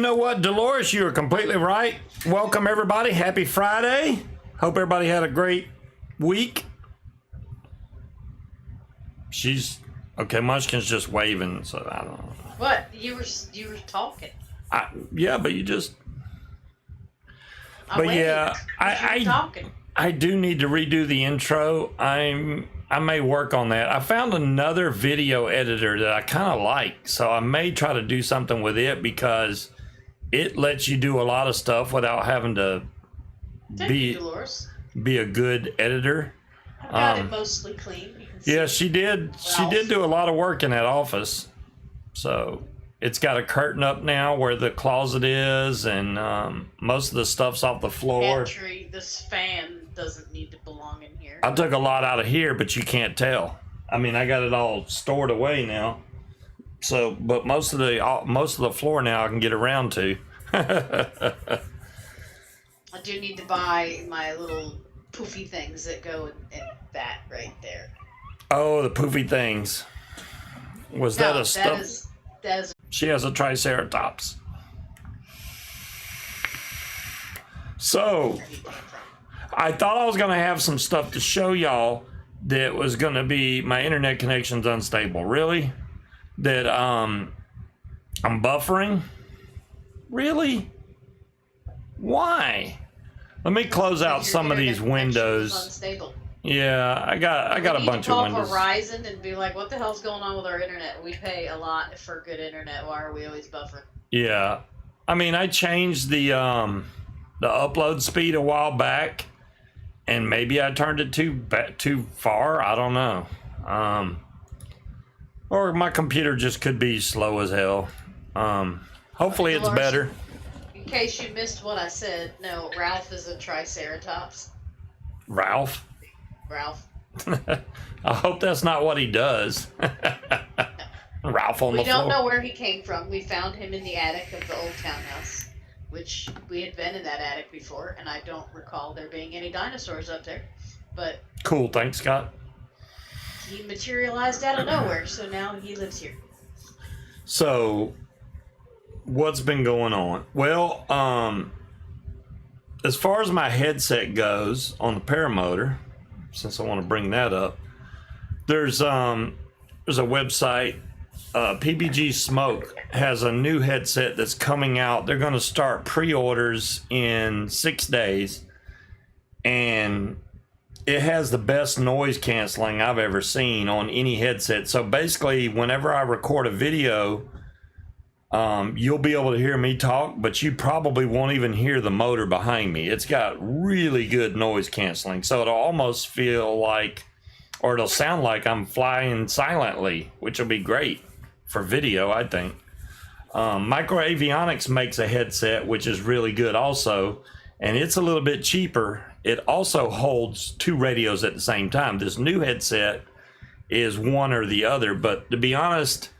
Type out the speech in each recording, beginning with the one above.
know what, Dolores, you are completely right. Welcome, everybody. Happy Friday. Hope everybody had a great week. She's okay. Munchkin's just waving, so I don't know. What? You were talking. Yeah, but you just. I do need to redo the intro. I may work on that. I found another video editor that I kind of like, so I may try to do something with it because it lets you do a lot of stuff without having to be a good editor. I got it mostly clean. You can see yeah, she did. She did do a lot of work in that office. So it's got a curtain up now where the closet is, and most of the stuff's off the floor. Pantry. This fan doesn't need to belong in here. I took a lot out of here, but you can't tell. I mean, I got it all stored away now. So, but most of the floor now I can get around to. I do need to buy my little poofy things that go in that right there. Oh, the poofy things. Was that a stuff? That is. She has a triceratops. So, I thought I was going to have some stuff to show y'all that was going to be my internet connection's unstable. Really? That I'm buffering? Really? Why? Let me close out some of these windows. Unstable. Yeah, I got a bunch of windows. Call Verizon and be like, "What the hell's going on with our internet? We pay a lot for good internet. Why are we always buffering?" Yeah, I mean, I changed the upload speed a while back, and maybe I turned it too far. I don't know. Or my computer just could be slow as hell. Hopefully it's better. In case you missed what I said, no, Ralph is a triceratops. Ralph? Ralph. I hope that's not what he does. Ralph on the floor. We don't know where he came from. We found him in the attic of the old townhouse, which we had been in that attic before, and I don't recall there being any dinosaurs up there. But cool, thanks, Scott. He materialized out of nowhere, so now he lives here. So, what's been going on? Well, as far as my headset goes on the paramotor, since I want to bring that up, there's a website, PBG Smoke has a new headset that's coming out. They're going to start pre-orders in 6 days, and it has the best noise canceling I've ever seen on any headset. So basically, whenever I record a video, you'll be able to hear me talk, but you probably won't even hear the motor behind me. It's got really good noise canceling. So it'll almost feel like, or it'll sound like I'm flying silently, which will be great for video, I think. Micro Avionics makes a headset, which is really good also, and it's a little bit cheaper. It also holds 2 radios at the same time. This new headset is one or the other, but to be honest,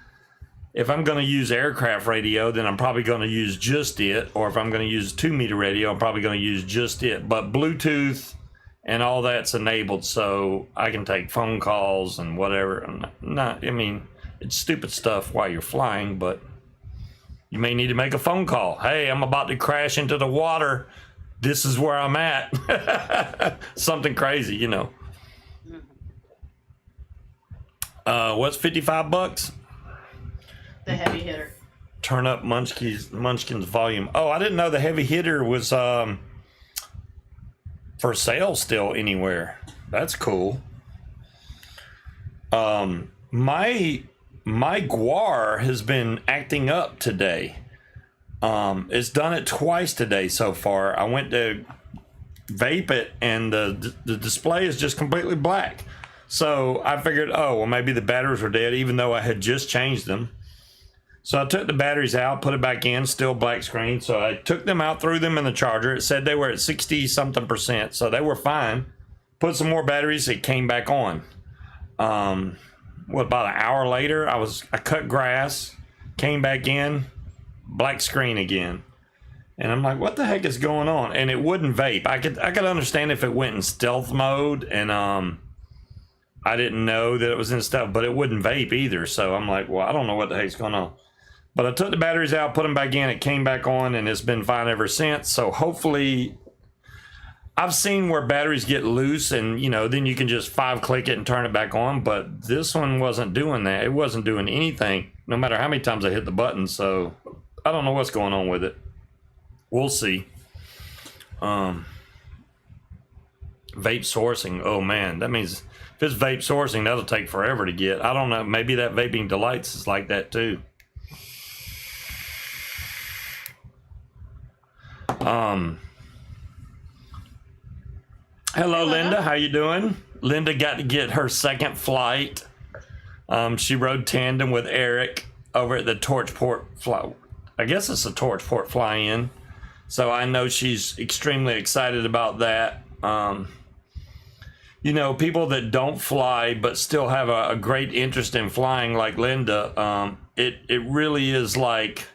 if I'm going to use aircraft radio, then I'm probably going to use just it, or if I'm going to use 2-meter radio, I'm probably going to use just it. But Bluetooth and all that's enabled, so I can take phone calls and whatever. I mean, it's stupid stuff while you're flying, but you may need to make a phone call. Hey, I'm about to crash into the water. This is where I'm at. Something crazy, you know. What's $55? The heavy hitter. Turn up Munchkin's volume. Oh, I didn't know the heavy hitter was for sale still anywhere. That's cool. My guar has been acting up today. It's done it twice today so far. I went to vape it, and the display is just completely black. So I figured, oh, well, maybe the batteries were dead, even though I had just changed them. So I took the batteries out, put it back in, still black screen. So I took them out, threw them in the charger. It said they were at 60-something%, so they were fine. Put some more batteries, it came back on. About an hour later, I cut grass, came back in, black screen again. And I'm like, what the heck is going on? And it wouldn't vape. I could understand if it went in stealth mode, and I didn't know that it was in stealth, but it wouldn't vape either. So I'm like, well, I don't know what the heck's going on. But I took the batteries out, put them back in, it came back on, and it's been fine ever since. So hopefully, I've seen where batteries get loose and, you know, then you can just 5-click it and turn it back on. But this one wasn't doing that. It wasn't doing anything, no matter how many times I hit the button. So I don't know what's going on with it. We'll see. Vape sourcing. Oh, man. That means if it's vape sourcing, that'll take forever to get. I don't know. Maybe that Vaping Delights is like that, too. Hello, Linda. How you doing? Linda got to get her second flight. She rode tandem with Eric over at the Torchport fly. I guess it's a Torchport fly-in. So I know she's extremely excited about that. You know, people that don't fly but still have a great interest in flying, like Linda. It really is like.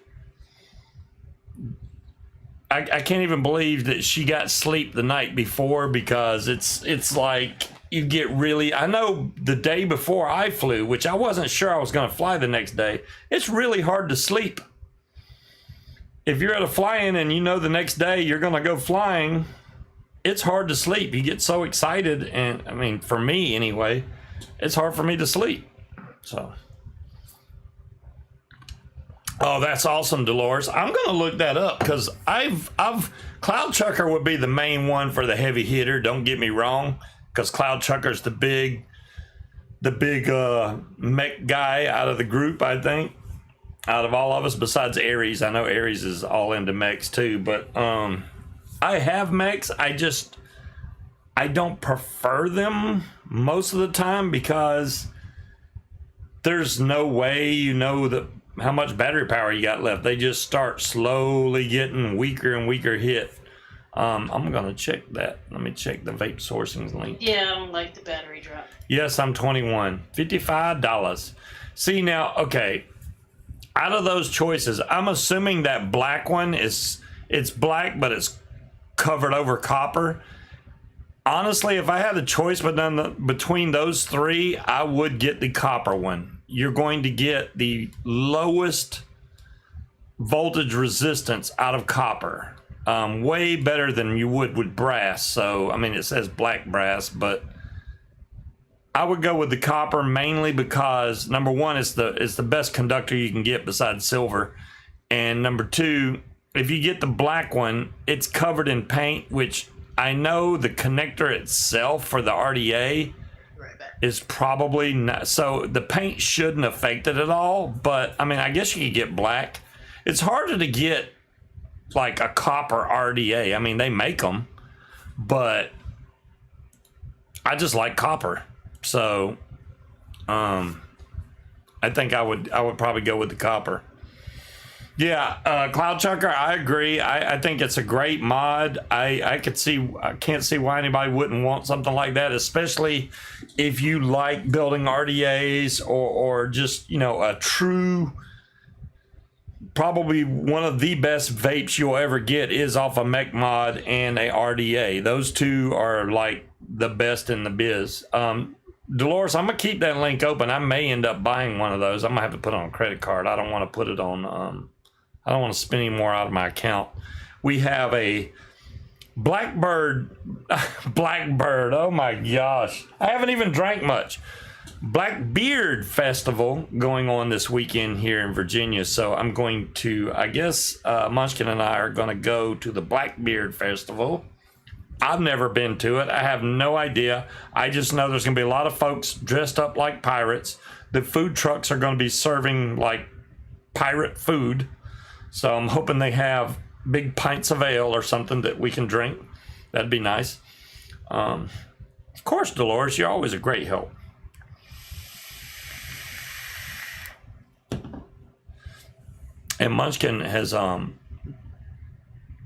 I can't even believe that she got sleep the night before, because it's like you get really. I know the day before I flew, which I wasn't sure I was going to fly the next day. It's really hard to sleep. If you're at a fly-in and you know the next day you're going to go flying, it's hard to sleep. You get so excited, and I mean, for me anyway, it's hard for me to sleep. So. Oh, that's awesome, Dolores. I'm going to look that up, because Cloud Chucker would be the main one for the heavy hitter. Don't get me wrong, because Cloud Chucker's the big mech guy out of the group, I think, out of all of us, besides Aries. I know Aries is all into mechs too, but I have mechs. I don't prefer them most of the time, because there's no way you know how much battery power you got left. They just start slowly getting weaker and weaker hit. I'm gonna check that. Let me check the vape sourcing link. Yeah, I don't like the battery drop. Yes, I'm 21. $55. See now, okay. Out of those choices, I'm assuming that black one it's black, but it's covered over copper. Honestly, if I had a choice between those three, I would get the copper one. You're going to get the lowest voltage resistance out of copper. Way better than you would with brass. So, I mean, it says black brass, but I would go with the copper mainly because, number one, it's the best conductor you can get besides silver. And number two, if you get the black one, it's covered in paint, which I know the connector itself for the RDA is probably not, so the paint shouldn't affect it at all. But I mean, I guess you could get black. It's harder to get like a copper RDA. I mean, they make them, but I just like copper. So I think I would probably go with the copper. Yeah, Cloud Chucker, I agree. I think it's a great mod. I can't see why anybody wouldn't want something like that, especially if you like building RDAs or just, you know, a true, probably one of the best vapes you'll ever get is off a mech mod and a RDA. Those two are like the best in the biz. Dolores, I'm gonna keep that link open. I may end up buying one of those. I'm gonna have to put it on a credit card. I don't want to put it on. I don't want to spend any more out of my account. We have a Blackbird. Oh my gosh! I haven't even drank much. Blackbeard Festival going on this weekend here in Virginia. So I'm going to. I guess Munchkin and I are going to go to the Blackbeard Festival. I've never been to it. I have no idea. I just know there's going to be a lot of folks dressed up like pirates. The food trucks are going to be serving like pirate food. So I'm hoping they have big pints of ale or something that we can drink. That'd be nice. Of course, Dolores, you're always a great help. And Munchkin has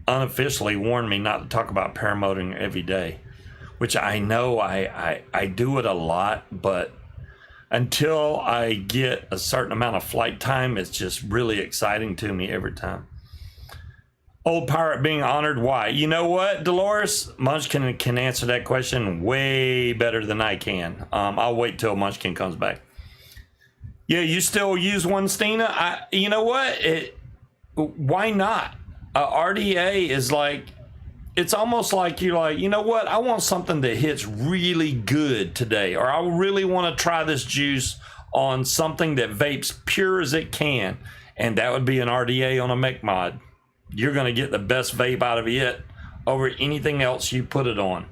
unofficially warned me not to talk about paramotoring every day, which I know I do it a lot, but until I get a certain amount of flight time, it's just really exciting to me every time. Old pirate being honored, why? You know what, Dolores? Munchkin can answer that question way better than I can. I'll wait till Munchkin comes back. Yeah, you still use one, Stina? You know what? Why not? RDA is like, it's almost like you're like, you know what? I want something that hits really good today, or I really want to try this juice on something that vapes pure as it can, and that would be an RDA on a mech mod. You're going to get the best vape out of it over anything else you put it on.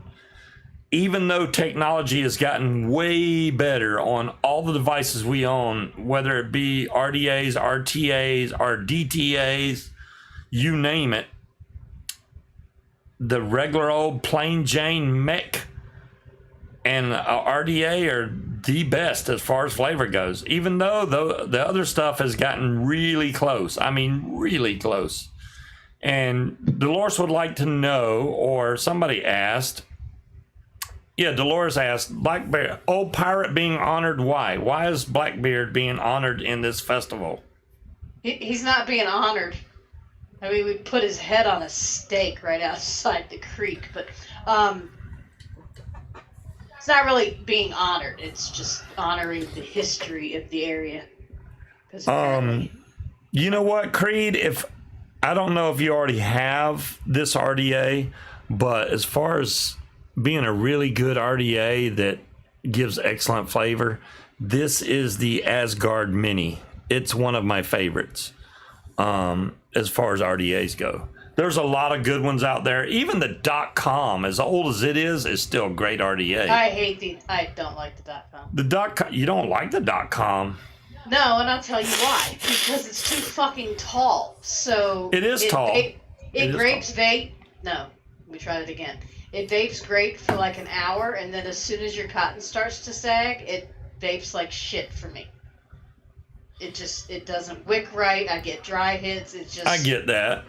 Even though technology has gotten way better on all the devices we own, whether it be RDAs, RTAs, or DTAs, you name it, the regular old plain Jane mech and RDA are the best as far as flavor goes, even though the other stuff has gotten really close. I mean, really close. And Dolores would like to know, or somebody asked, yeah, Dolores asked, Blackbeard, old pirate being honored, why? Why is Blackbeard being honored in this festival? He's not being honored. I mean, we put his head on a stake right outside the creek, but it's not really being honored. It's just honoring the history of the area. You know what, Creed? I don't know if you already have this RDA, but as far as being a really good RDA that gives excellent flavor, this is the Asgard Mini. It's one of my favorites as far as RDAs go. There's a lot of good ones out there. Even the .com, as old as it is still a great RDA. I don't like the .com. The .com, you don't like the .com? No, and I'll tell you why. Because it's too fucking tall. So it is tall. It grapes vape. No, let me try it again. It vapes great for like an hour, and then as soon as your cotton starts to sag, it vapes like shit for me. It doesn't wick right. I get dry hits. I get that.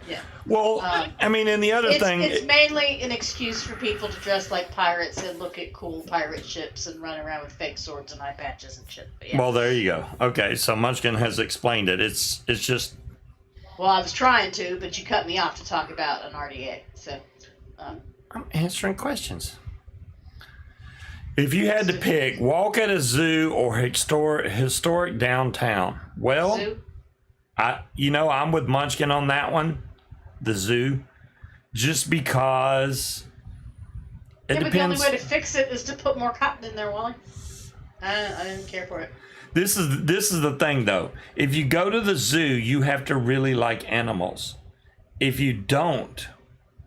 Yeah. Well, I mean, and the other thing... It's mainly an excuse for people to dress like pirates and look at cool pirate ships and run around with fake swords and eye patches and shit. But yeah. Well, there you go. Okay, so Munchkin has explained it. It's just... Well, I was trying to, but you cut me off to talk about an RDA, so... I'm answering questions. If you had to pick, walk at a zoo or historic downtown, well, zoo? I'm with Munchkin on that one, the zoo, just because it depends. But the only way to fix it is to put more cotton in there, Wally. I didn't care for it. This is the thing, though. If you go to the zoo, you have to really like animals. If you don't,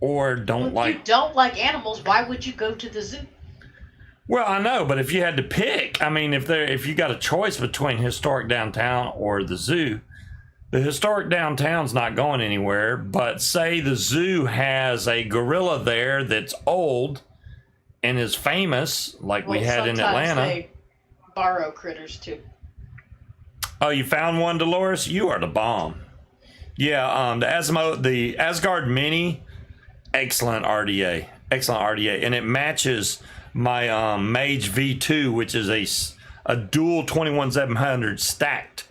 or don't like... If you don't like animals, why would you go to the zoo? Well, I know, but if you had to pick, I mean, if you got a choice between historic downtown or the zoo, the historic downtown's not going anywhere, but say the zoo has a gorilla there that's old and is famous, like we had in Atlanta. They borrow critters, too. Oh, you found one, Dolores? You are the bomb. Yeah, the Asgard Mini... Excellent RDA, and it matches my Mage V2, which is a dual 21700 stacked.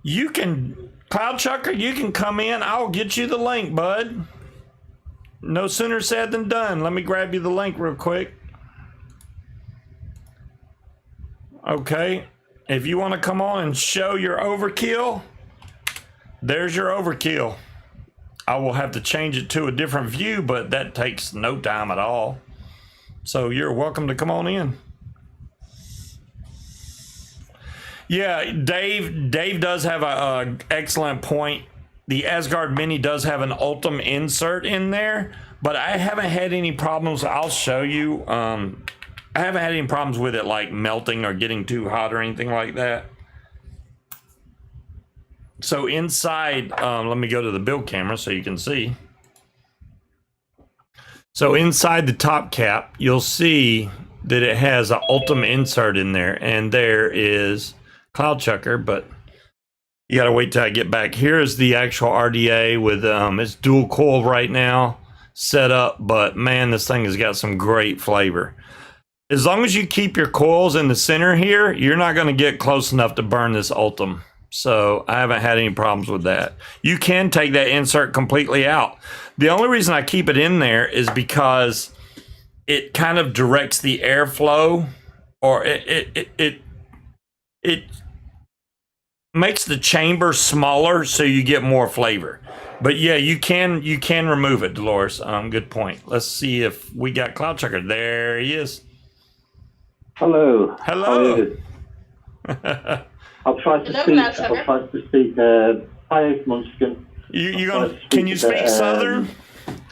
You can, Cloud Chucker, you can come in. I'll get you the link, bud. No sooner said than done. Let me grab you the link real quick. Okay, if you want to come on and show your overkill, there's your overkill. I will have to change it to a different view, but that takes no time at all. So you're welcome to come on in. Yeah, Dave does have a excellent point. The Asgard Mini does have an Ultim insert in there, but I haven't had any problems. I'll show you. I haven't had any problems with it like melting or getting too hot or anything like that. So inside, let me go to the build camera so you can see. So inside the top cap, you'll see that it has an Ultim insert in there, and there is Cloud Chucker, but you gotta wait till I get back. Here's the actual RDA with its dual coil right now set up, but man, this thing has got some great flavor. As long as you keep your coils in the center here, you're not gonna get close enough to burn this Ultim. So I haven't had any problems with that. You can take that insert completely out. The only reason I keep it in there is because it kind of directs the airflow or it makes the chamber smaller so you get more flavor. But yeah, you can remove it, Dolores. Good point. Let's see if we got Cloud Trucker. There he is. Hello. Hello. I'll try to speak. Hi, Munchkin. You gonna? Can you speak Southern?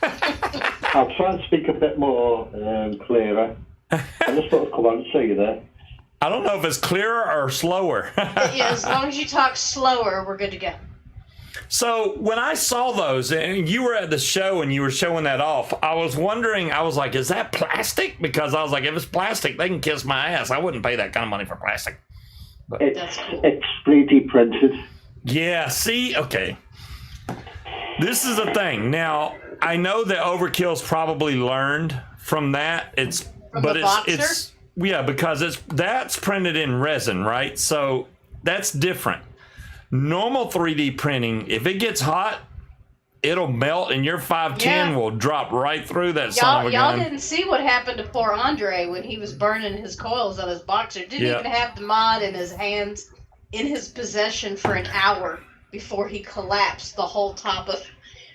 I'll try and speak a bit more clearer. I just thought I'd come on and see you there. I don't know if it's clearer or slower. Yeah, as long as you talk slower, we're good to go. So when I saw those, and you were at the show and you were showing that off, I was wondering, I was like, is that plastic? Because I was like, if it's plastic, they can kiss my ass. I wouldn't pay that kind of money for plastic. But That's cool. It's 3D printed. yeah, see? Okay. This is the thing. Now, I know that Overkill's probably learned from that. It's yeah, because that's printed in resin, right? So that's different. Normal 3D printing, if it gets hot, it'll melt and your 510 will drop right through that son of a gun. Y'all didn't see what happened to poor Andre when he was burning his coils on his boxer. Didn't even have the mod in his hands, in his possession for an hour before he collapsed the whole top of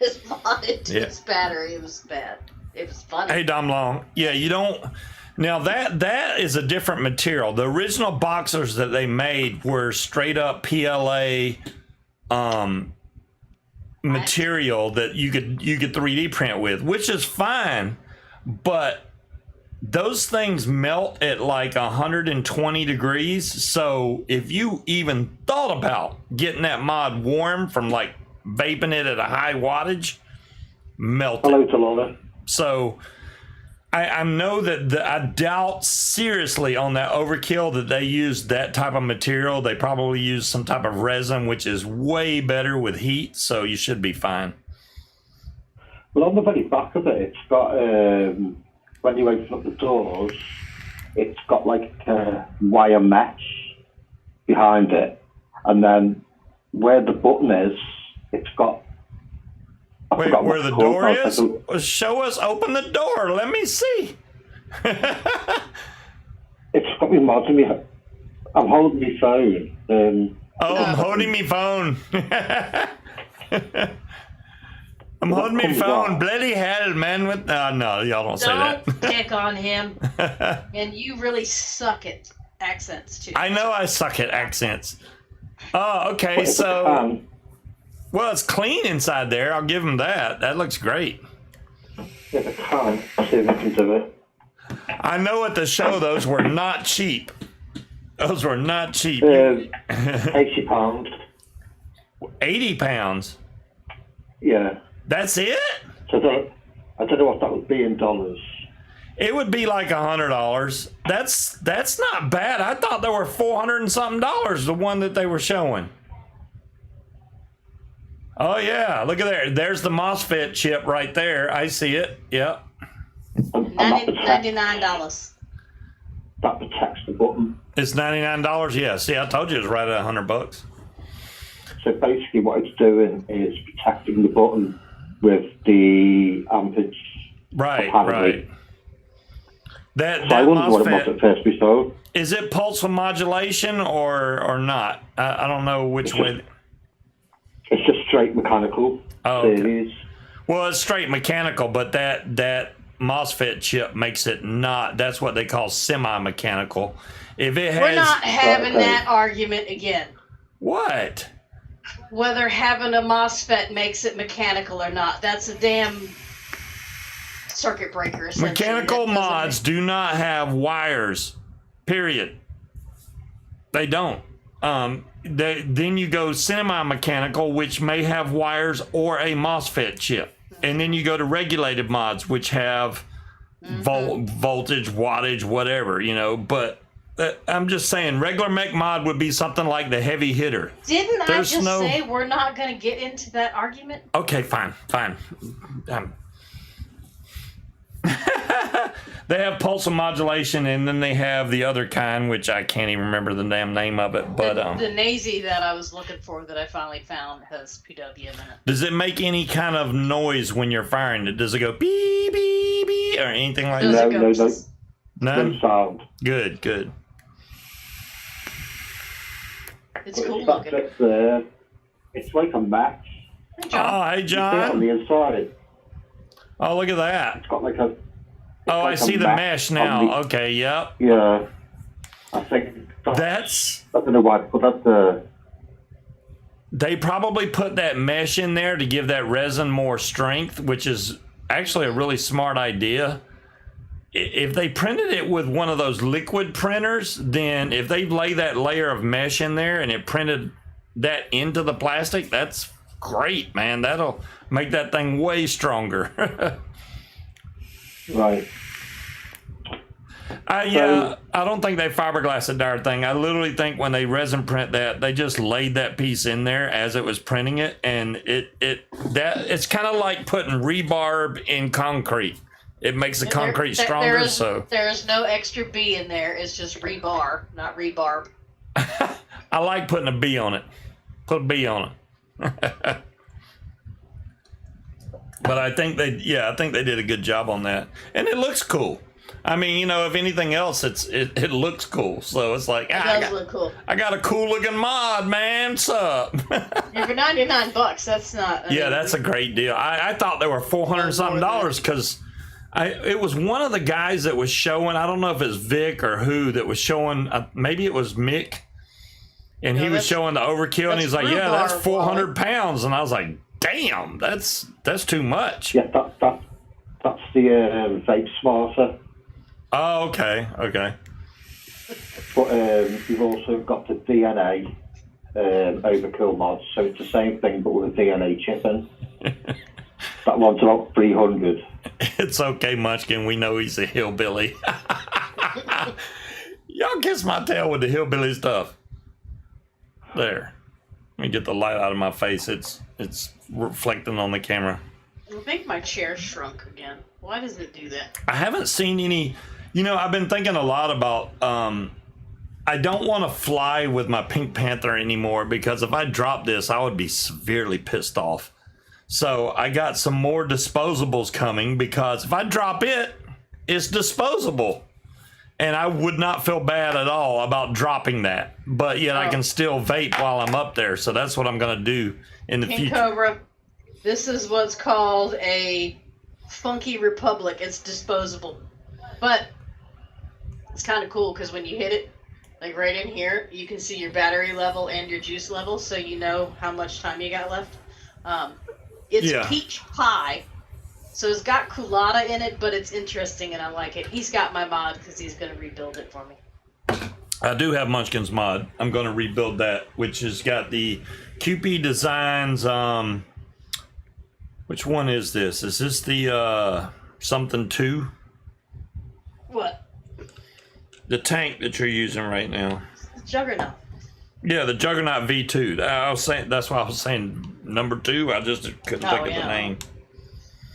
his mod into his battery. It was bad. It was funny. Hey, Dom Long. Yeah, you don't... Now, that is a different material. The original boxers that they made were straight up PLA material that you could 3D print with, which is fine, but those things melt at like 120 degrees. So if you even thought about getting that mod warm from like vaping it at a high wattage, melt it. Hello to Lola. So I know that I doubt seriously on that Overkill that they used that type of material. They probably used some type of resin, which is way better with heat, so you should be fine. Well, on the very back of it, it's got, when you open up the doors, it's got like a wire mesh behind it. And then where the button is, it's got... Wait, where the door is? Show us, open the door. Let me see. It's got me mod in me. I'm holding my phone. I'm holding me phone. I'm holding me phone. Bloody hell, man. No, y'all don't say that. Don't pick on him. And you really suck at accents, too. I know I suck at accents. Oh, okay, so... Well, it's clean inside there. I'll give them that. That looks great. Yeah, I can't see if I can do it. I know at the show those were not cheap. Those were not cheap. £80. 80 pounds? Yeah. That's it? So I don't know what that would be in dollars. It would be like $100. That's not bad. I thought there were $400 and something, the one that they were showing. Oh, yeah. Look at there. There's the MOSFET chip right there. I see it. Yep. $99. That protects the button. It's $99? Yeah. See, I told you it was right at $100. So basically what it's doing is protecting the button with the ampage. Right, apparently. right. That I wondered what it MOSFET, was at first we saw. is it pulse modulation or not? I don't know which way. It's just straight mechanical series. Well, it's straight mechanical, but that MOSFET chip makes it not. That's what they call semi-mechanical. If it has, we're not having that argument again. What? Whether having a MOSFET makes it mechanical or not. That's a damn circuit breaker. Mechanical mods do not have wires. Period. They don't. Then you go semi-mechanical, which may have wires or a MOSFET chip. And then you go to regulated mods, which have voltage, wattage, whatever, But I'm just saying, regular mech mod would be something like the heavy hitter. Didn't I just say we're not going to get into that argument? Okay, fine. They have pulse modulation, and then they have the other kind, which I can't even remember the damn name of it. But the Nazi that I was looking for that I finally found has PWM in it. Does it make any kind of noise when you're firing it? Does it go beep beep beep or anything like that? No sound. Good. It's cool That looking. bit there, it's like a match. Hey, John. Oh, hey, You see it on John. the inside. Oh, look at that. It's got like a. Oh, I like a see the mesh on now. the- Okay, yep. Yeah. I think. That's. I don't know why, but that's They probably put that mesh in there to give that resin more strength, which is actually a really smart idea. If they printed it with one of those liquid printers, then if they lay that layer of mesh in there and it printed that into the plastic, that's great, man. That'll make that thing way stronger. right. Yeah, I don't think they fiberglass the darn thing. I literally think when they resin print that, they just laid that piece in there as it was printing it, and it's kind of like putting rebarb in concrete. It makes the concrete stronger. There is no extra B in there. It's just rebar, not rebarb. I like putting a B on it. Put a B on it. But I think they did a good job on that, and it looks cool. I mean, you know, if anything else, it looks cool. So it's like, It does look cool. I got a cool looking mod, man. What's up? Yeah, for $99, that's not. Yeah, that's a great deal. I thought they were $400 something because it was one of the guys that was showing. I don't know if it's Vic or who that was showing. Maybe it was Mick, and he was showing the overkill, and he's like, "Yeah, that's 400 pounds," and I was like, "Damn, that's too much." Yeah, that's the vape smarter. Oh, okay. But you've also got the DNA overkill mod, so it's the same thing but with a DNA chip in. That one's about 300. It's okay, Munchkin. We know he's a hillbilly. Y'all kiss my tail with the hillbilly stuff. There. Let me get the light out of my face. It's reflecting on the camera. I think my chair shrunk again. Why does it do that? I haven't seen any. You know, I've been thinking a lot about. I don't want to fly with my Pink Panther anymore because if I drop this, I would be severely pissed off. So I got some more disposables coming because if I drop it, it's disposable. And I would not feel bad at all about dropping that. But yet I can still vape while I'm up there. So that's what I'm going to do in the King future. Cobra, this is what's called a Funky Republic. It's disposable. But it's kind of cool because when you hit it, like right in here, you can see your battery level and your juice level, so you know how much time you got left. It's peach pie, so it's got culotta in it, but it's interesting and I like it. He's got my mod because he's going to rebuild it for me. I do have Munchkin's mod. I'm going to rebuild that, which has got the QP Designs. Which one is this? Is this the something 2? What? The tank that you're using right now. Juggernaut. Yeah, the Juggernaut V2. I was saying that's why I was saying number 2. I just couldn't think of the name.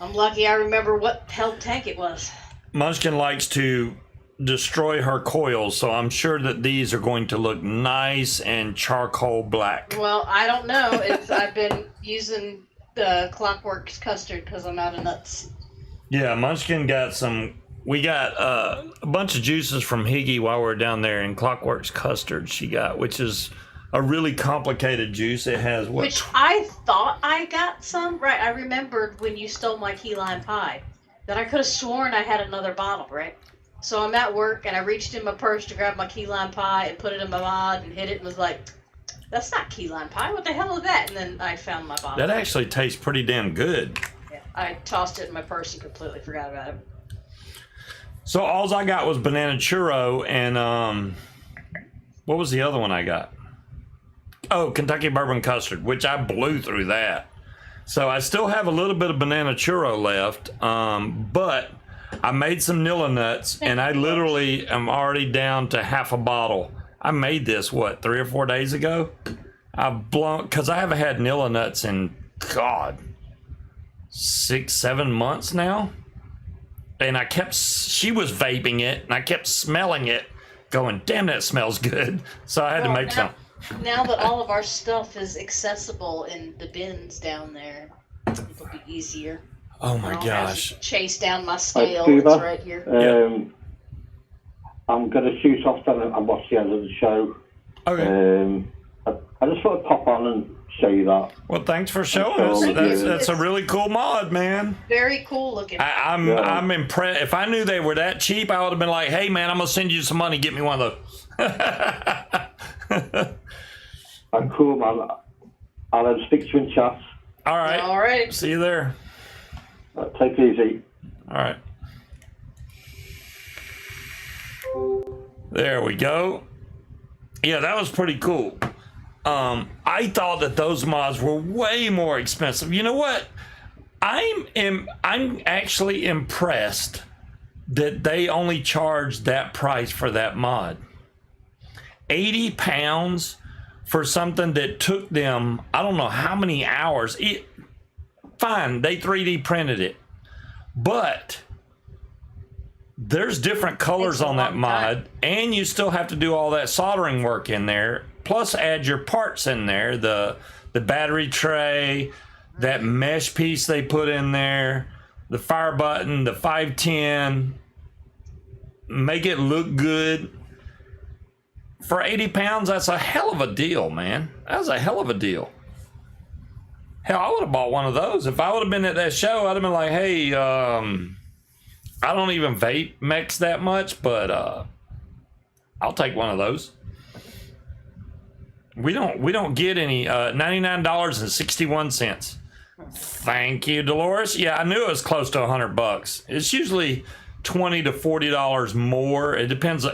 I'm lucky I remember what hell tank it was. Munchkin likes to destroy her coils, so I'm sure that these are going to look nice and charcoal black. Well, I don't know. I've been using the Clockworks custard because I'm out of nuts. Yeah, Munchkin got some. We got a bunch of juices from Higgy while we were down there, and Clockworks custard she got, which is a really complicated juice. It has what? Which I thought I got some. Right, I remembered when you stole my key lime pie that I could have sworn I had another bottle, right? So I'm at work and I reached in my purse to grab my key lime pie and put it in my mod and hit it and was like, that's not key lime pie. What the hell is that? And then I found my bottle. That actually tastes pretty damn good. Yeah, I tossed it in my purse and completely forgot about it. So all I got was banana churro and what was the other one I got? Oh, Kentucky bourbon custard, which I blew through that. So I still have a little bit of banana churro left, but I made some Nilla nuts, and I literally am already down to half a bottle. I made this, 3 or 4 days ago? I've blown, because I haven't had Nilla nuts in, God, 6, 7 months now. And she was vaping it, and I kept smelling it, going, damn, that smells good. So I had to make some. Now that all of our stuff is accessible in the bins down there, it'll be easier. Oh my gosh. Chase down my scale. Scuba, It's right here. I'm going to shoot off then and watch the end of the show. Okay. I just thought I'd pop on and show you that. Well, thanks for showing Thank us. you. That's a really cool mod, man. Very cool looking. I'm impressed. If I knew they were that cheap, I would have been like, "Hey, man, I'm gonna send you some money. Get me one of those." I'm cool, man. I'll speak to you in chat. All right. All right. See you there. Take it easy. All right. There we go. Yeah, that was pretty cool. I thought that those mods were way more expensive. You know what? I'm actually impressed that they only charged that price for that mod. 80 pounds for something that took them, I don't know how many hours. Fine, they 3D printed it. But there's different colors on that mod, and you still have to do all that soldering work in there, plus add your parts in there, the battery tray, that mesh piece they put in there, the fire button, the 510, make it look good. For 80 pounds, that's a hell of a deal, man. That's a hell of a deal. Hell, I would have bought one of those. If I would have been at that show, I'd have been like, hey, I don't even vape mix that much, but I'll take one of those. We don't get any $99.61. Thank you, Dolores. Yeah, I knew it was close to $100. It's usually $20 to $40 more. It depends.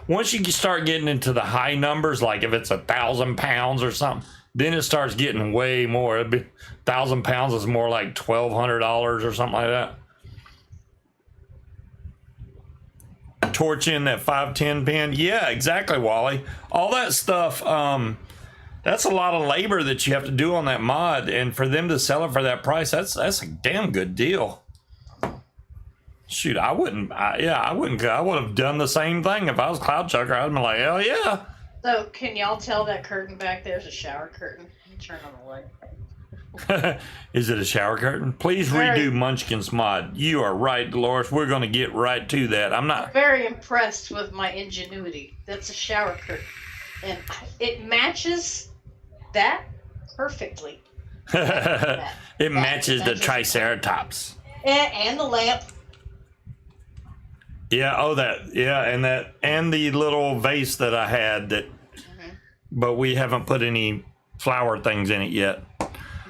Once you start getting into the high numbers, like if it's 1,000 pounds or something, then it starts getting way more. 1,000 pounds is more like $1,200 or something like that. Torch in that 510 pin. Yeah, exactly, Wally. All that stuff, that's a lot of labor that you have to do on that mod, and for them to sell it for that price, that's a damn good deal. Shoot, I would have done the same thing if I was Cloud Chucker. I'd been like, hell yeah. So, can y'all tell that curtain back there's a shower curtain? Turn on the light. Is it a shower curtain? Please redo Munchkin's mod. You are right, Dolores. We're going to get right to that. I'm not very impressed with my ingenuity. That's a shower curtain, and it matches that perfectly. It matches the Triceratops and the lamp. Yeah. Oh, and the little vase that I had that, but we haven't put any flower things in it yet.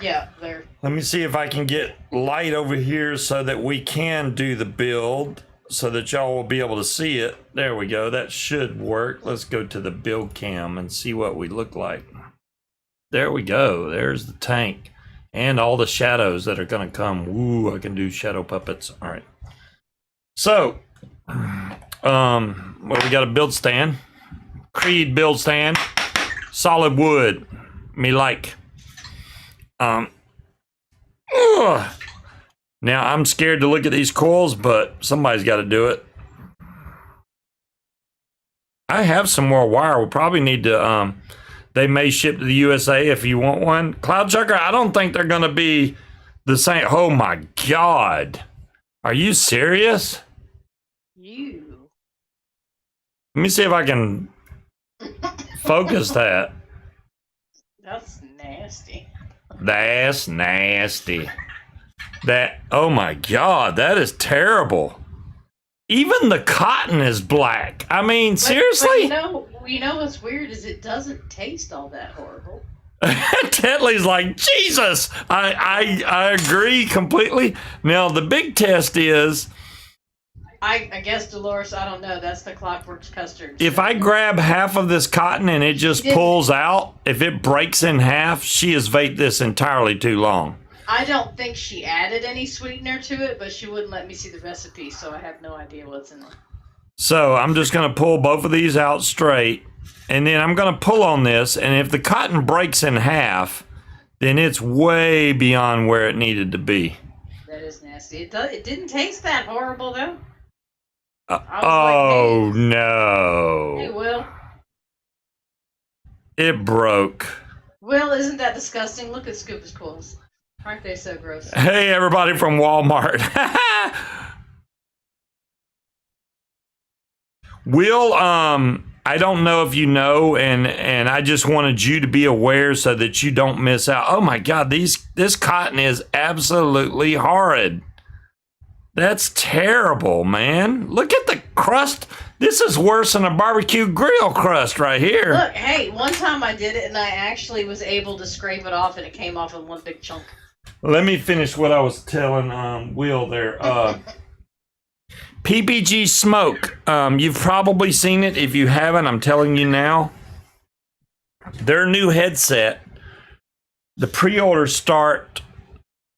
Yeah, there. Let me see if I can get light over here so that we can do the build so that y'all will be able to see it. There we go. That should work. Let's go to the build cam and see what we look like. There we go. There's the tank and all the shadows that are going to come. Ooh, I can do shadow puppets. All right. So, well, we got a build stand. Creed build stand. Solid wood. Me like. Now I'm scared to look at these coils, but somebody's got to do it. I have some more wire. We'll probably need to, they may ship to the USA if you want one. Cloud Chucker, I don't think they're going to be the same. Oh my God. Are you serious? You. Let me see if I can focus that. That's nasty. That's nasty. That, oh my God, that is terrible. Even the cotton is black. I mean, seriously? But you know what's weird is it doesn't taste all that horrible. Tetley's like, Jesus, I agree completely. Now, the big test is, I guess, Dolores, I don't know. That's the Clockworks custard. if I grab half of this cotton and it just pulls out, if it breaks in half, she has vaped this entirely too long. I don't think she added any sweetener to it, but she wouldn't let me see the recipe, so I have no idea what's in it. So I'm just going to pull both of these out straight, and then I'm going to pull on this, and if the cotton breaks in half, then it's way beyond where it needed to be. That is nasty. It didn't taste that horrible, though. Oh, no. Hey, Will. It broke. Will, isn't that disgusting? Look at Scuba's coils. Aren't they so gross? Hey, everybody from Walmart. Will, I don't know if you know, and I just wanted you to be aware so that you don't miss out. Oh my God, this cotton is absolutely horrid. That's terrible, man. Look at the crust. This is worse than a barbecue grill crust right here. Look, hey, one time I did it and I actually was able to scrape it off and it came off in one big chunk. Let me finish what I was telling Will there. PPG Smoke. You've probably seen it. If you haven't, I'm telling you now. Their new headset, the pre-orders start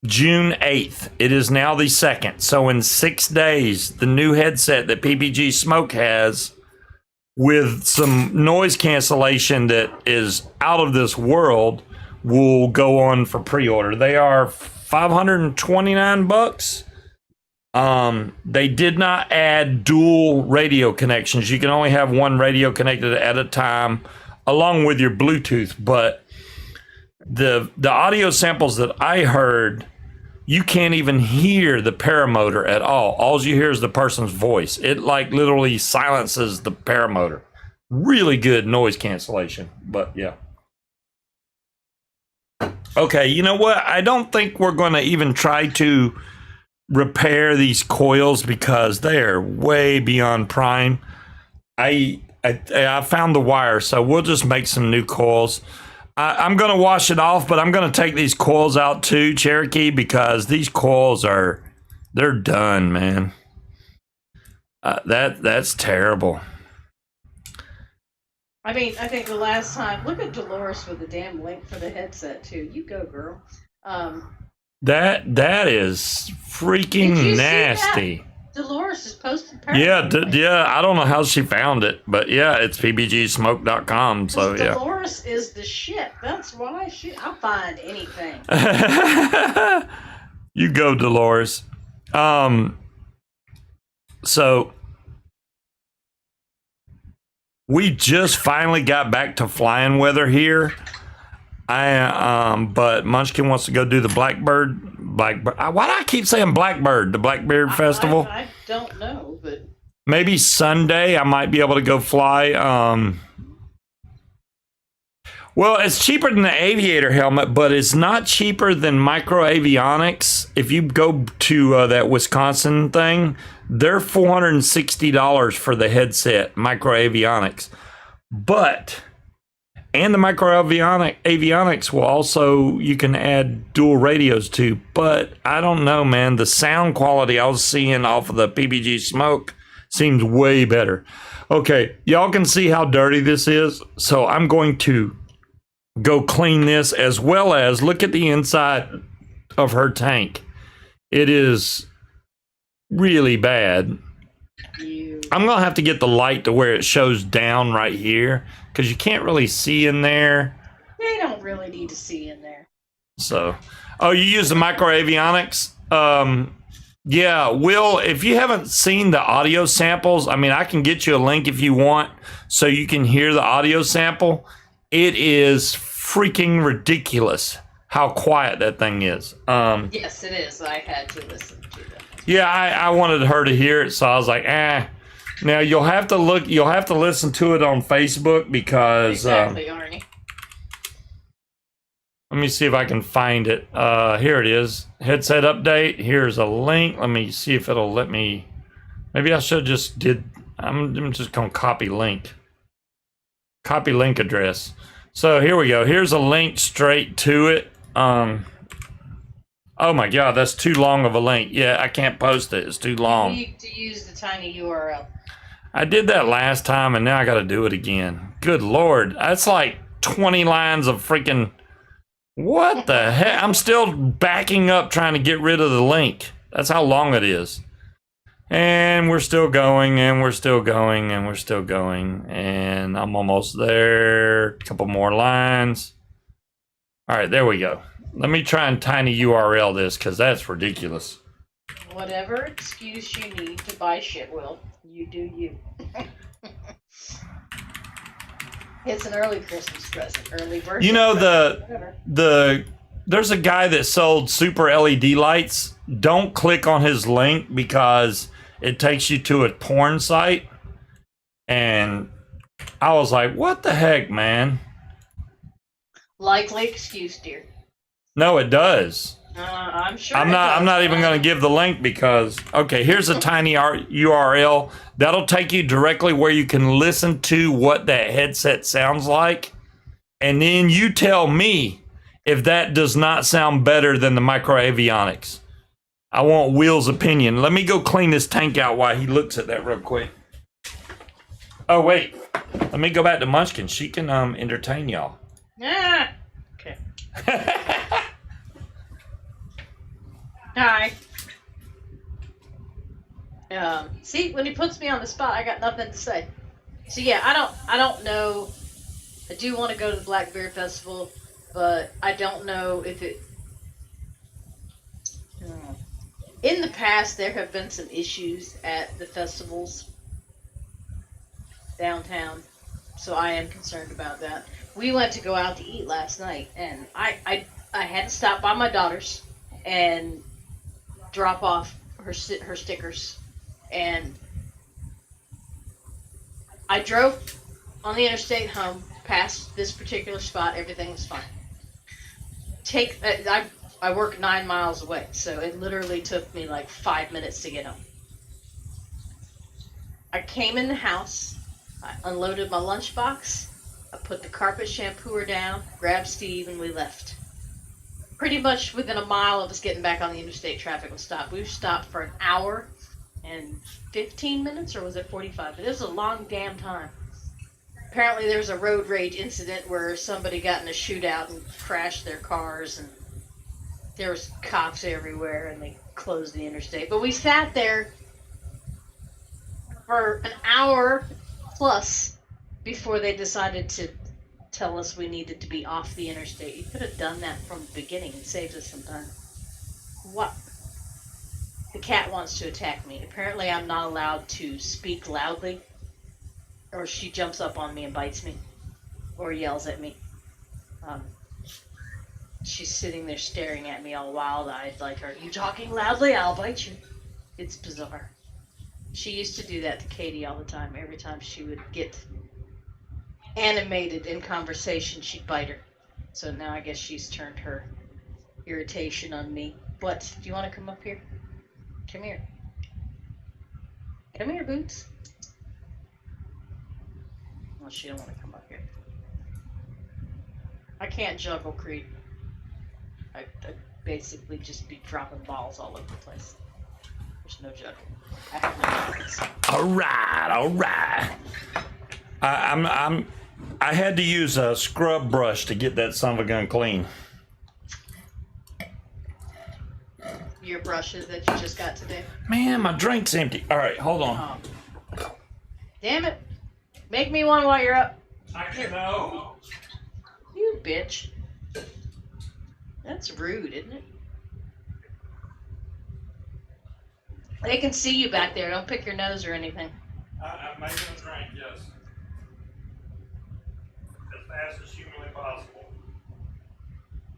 June 8th. It is now the 2nd. So in 6 days, the new headset that PPG Smoke has with some noise cancellation that is out of this world will go on for pre-order. They are $529. They did not add dual radio connections. You can only have one radio connected at a time along with your Bluetooth, but the audio samples that I heard, you can't even hear the paramotor at all. All you hear is the person's voice. It like literally silences the paramotor. Really good noise cancellation, but yeah. Okay, you know what? I don't think we're going to even try to repair these coils because they are way beyond prime. I found the wire, so we'll just make some new coils. I'm going to wash it off, but I'm going to take these coils out too, Cherokee, because these coils they're done, man. That's terrible. I mean, I think the last time, look at Dolores with the damn link for the headset too. You go, girl. That is freaking nasty. Dolores is posted. Yeah, I don't know how she found it, but yeah, it's pbgsmoke.com. So yeah. Dolores is the shit. That's why I'll find anything. You go, Dolores. So we just finally got back to flying weather here. But Munchkin wants to go do the Blackbird. Why do I keep saying Blackbird? The Blackbeard Festival? I don't know, but maybe Sunday I might be able to go fly. Well, it's cheaper than the aviator helmet, but it's not cheaper than Micro Avionics. If you go to that Wisconsin thing, they're $460 for the headset, Micro Avionics. And the Micro Avionics will also, you can add dual radios to, but I don't know, man. The sound quality I was seeing off of the PPG Smoke seems way better. Okay, y'all can see how dirty this is, so I'm going to go clean this as well as look at the inside of her tank. It is really bad. I'm going to have to get the light to where it shows down right here because you can't really see in there. They don't really need to see in there. So, you use the Micro Avionics? Yeah, Will, if you haven't seen the audio samples, I mean, I can get you a link if you want so you can hear the audio sample. It is freaking ridiculous how quiet that thing is. Yes, it is. I had to listen to that. Yeah, I wanted her to hear it, so I was like, Now you'll have to listen to it on Facebook because exactly, Arnie. Let me see if I can find it. Here it is. Headset update. Here's a link. Let me see if it'll let me. Maybe I should just did. I'm just gonna copy link. Copy link address. So here we go. Here's a link straight to it. Oh my God, that's too long of a link. Yeah, I can't post it. It's too long. You need to use the tiny URL. I did that last time, and now I got to do it again. Good Lord, that's like 20 lines of freaking. What the heck? I'm still backing up trying to get rid of the link. That's how long it is. And we're still going, and we're still going, and we're still going. And I'm almost there. A couple more lines. All right, there we go. Let me try and tiny URL this because that's ridiculous. Whatever excuse you need to buy shit, Will. You do you. It's an early Christmas present, early birthday. You know there's a guy that sold super LED lights. Don't click on his link because it takes you to a porn site, and I was like, what the heck, man? Likely excuse, dear. No, it does. I'm sure. I'm not even going to give the link because, okay, here's a tiny URL. That'll take you directly where you can listen to what that headset sounds like. And then you tell me if that does not sound better than the micro avionics. I want Will's opinion. Let me go clean this tank out while he looks at that real quick. Oh, wait. Let me go back to Munchkin. She can entertain y'all. Yeah. Okay. Hi. See, when he puts me on the spot, I got nothing to say. So yeah, I don't know. I do want to go to the Black Bear Festival, but I don't know if it. In the past, there have been some issues at the festivals downtown, so I am concerned about that. We went to go out to eat last night, and I had to stop by my daughter's and drop off her stickers, and I drove on the interstate home past this particular spot. Everything was fine. I work 9 miles away, so it literally took me like 5 minutes to get home. I came in the house, I unloaded my lunchbox, I put the carpet shampooer down, grabbed Steve, and we left. Pretty much within a mile of us getting back on the interstate, traffic was stopped. We stopped for an hour and 15 minutes, or was it 45? But it was a long damn time. Apparently there was a road rage incident where somebody got in a shootout and crashed their cars, and there was cops everywhere, and they closed the interstate. But we sat there for an hour plus before they decided to tell us we needed to be off the interstate. You could have done that from the beginning and saved us some time. What? The cat wants to attack me. Apparently I'm not allowed to speak loudly, or she jumps up on me and bites me, or yells at me. She's sitting there staring at me all wild-eyed like, are you talking loudly? I'll bite you. It's bizarre. She used to do that to Katie all the time. Every time she would get animated in conversation, she'd bite her. So now I guess she's turned her irritation on me. What? Do you want to come up here? Come here. Come here, Boots. Well, she don't want to come up here. I can't juggle, Creed. I basically just be dropping balls all over the place. There's no juggling. I have no balance. All right. I had to use a scrub brush to get that son of a gun clean. Your brushes that you just got today. Man, my drink's empty. All right, hold on. Damn it. Make me one while you're up. I know. You bitch. That's rude, isn't it? They can see you back there. Don't pick your nose or anything. I'm making a drink, yes. As fast as humanly possible.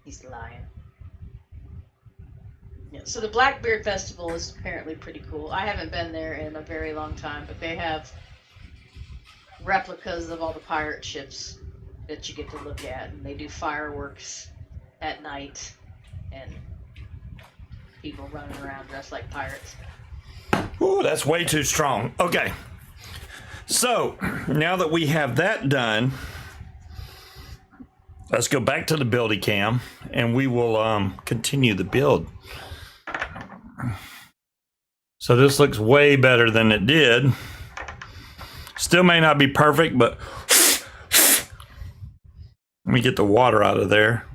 He's lying. Yeah, so the Blackbeard Festival is apparently pretty cool. I haven't been there in a very long time, but they have replicas of all the pirate ships that you get to look at, and they do fireworks at night, and people running around dressed like pirates. Ooh, that's way too strong. Okay. So, now that we have that done, let's go back to the buildy cam, and we will continue the build. So this looks way better than it did. Still may not be perfect, but let me get the water out of there.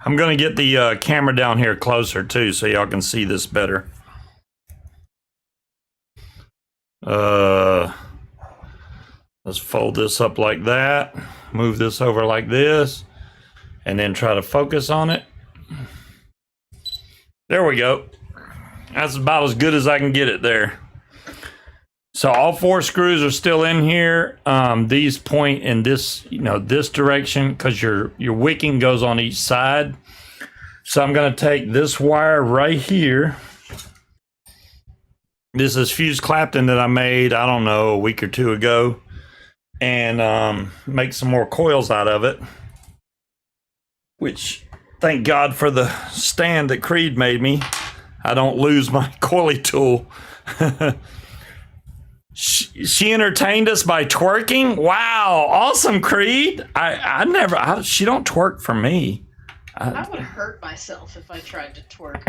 I'm going to get the camera down here closer too, so y'all can see this better. Let's fold this up like that. Move this over like this. And then try to focus on it. There we go. That's about as good as I can get it there. So all 4 screws are still in here. These point in this, this direction because your wicking goes on each side. So I'm going to take this wire right here This is fused Clapton that I made, I don't know, a week or two ago. And make some more coils out of it. Which, thank God for the stand that Creed made me. I don't lose my coily tool. She entertained us by twerking. Wow, awesome, Creed. She don't twerk for me. I would hurt myself if I tried to twerk.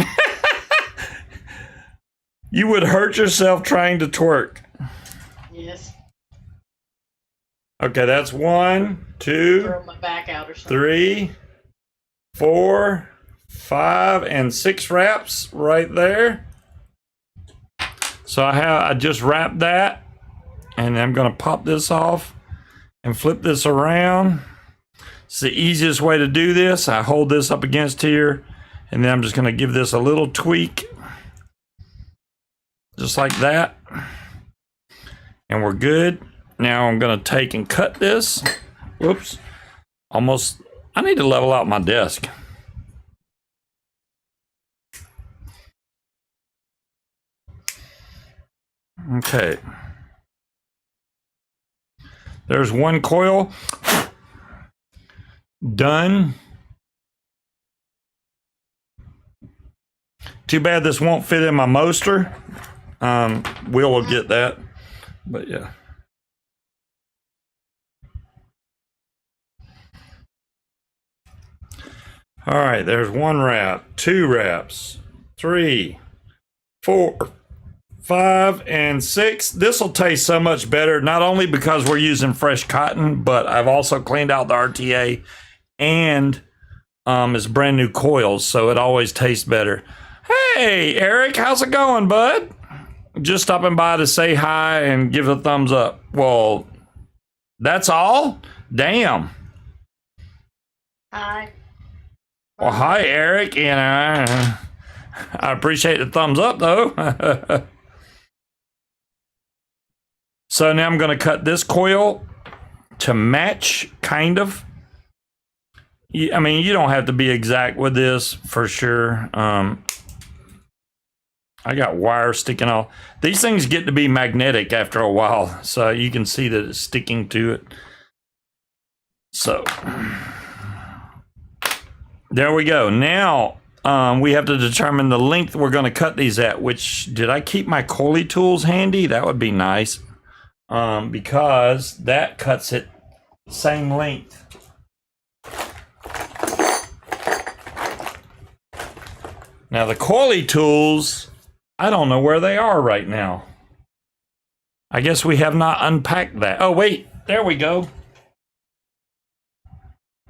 You would hurt yourself trying to twerk. Yes. Okay, that's 1, 2, Throw my back out or something. 3, 4, 5, and 6 wraps right there. So I just wrapped that, and I'm going to pop this off and flip this around. It's the easiest way to do this. I hold this up against here, and then I'm just going to give this a little tweak, just like that, and we're good. Now I'm going to take and cut this. Whoops. Almost. I need to level out my desk. Okay. There's one coil. Done. Too bad this won't fit in my moster. Will get that. But yeah. All right, there's 1 wrap, 2 wraps, 3, 4, 5, and 6. This will taste so much better, not only because we're using fresh cotton, but I've also cleaned out the RTA, and it's brand new coils, so it always tastes better. Hey, Eric, how's it going, bud? Just stopping by to say hi and give a thumbs up. Well, that's all? Damn. Hi. Well, hi, Eric, and I appreciate the thumbs up, though. So now I'm going to cut this coil to match, kind of. I mean, you don't have to be exact with this, for sure. I got wire sticking off. These things get to be magnetic after a while, so you can see that it's sticking to it. So there we go. Now we have to determine the length we're going to cut these at, which, did I keep my coily tools handy? That would be nice, because that cuts it same length. Now the coily tools, I don't know where they are right now. I guess we have not unpacked that. Oh wait, there we go.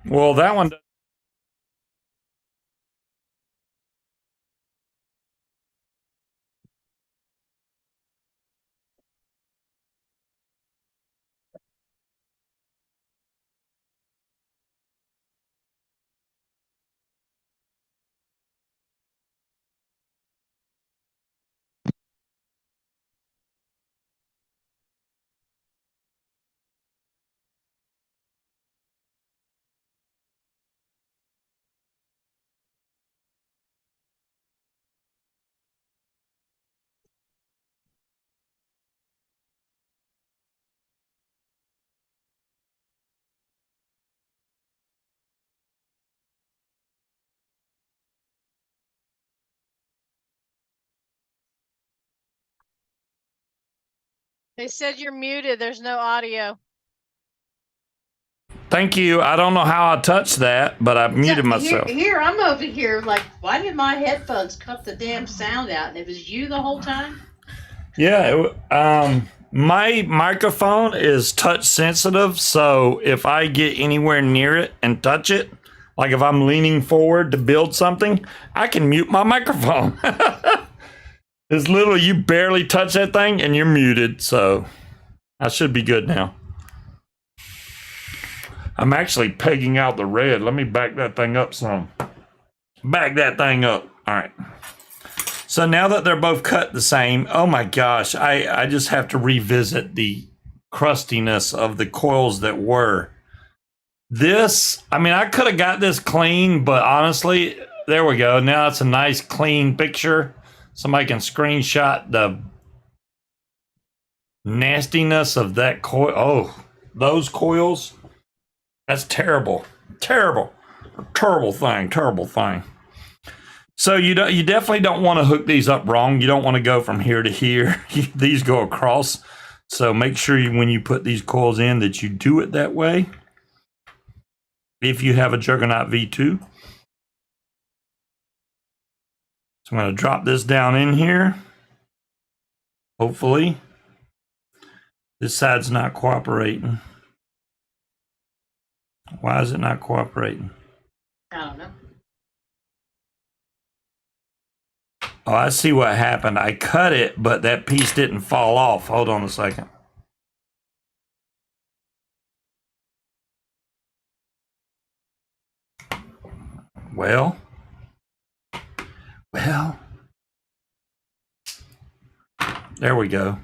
Well, that one. They said you're muted. There's no audio. Thank you. I don't know how I touched that, but I've muted myself. Here, I'm over here like, why did my headphones cut the damn sound out? And it was you the whole time? Yeah, my microphone is touch sensitive, so if I get anywhere near it and touch it, like if I'm leaning forward to build something, I can mute my microphone. It's literally, you barely touch that thing and you're muted, so I should be good now. I'm actually pegging out the red. Let me back that thing up some. Back that thing up. All right. So now that they're both cut the same, oh my gosh, I just have to revisit the crustiness of the coils that were. This, I mean, I could have got this clean, but honestly, there we go. Now it's a nice clean picture. Somebody can screenshot the nastiness of that coil. Oh, those coils. That's terrible. Terrible. Terrible thing. Terrible thing. So you definitely don't want to hook these up wrong. You don't want to go from here to here. These go across. So make sure when you put these coils in that you do it that way. If you have a Juggernaut V2. So I'm going to drop this down in here. Hopefully. This side's not cooperating. Why is it not cooperating? I don't know. Oh, I see what happened. I cut it, but that piece didn't fall off. Hold on a second. Well, there we go.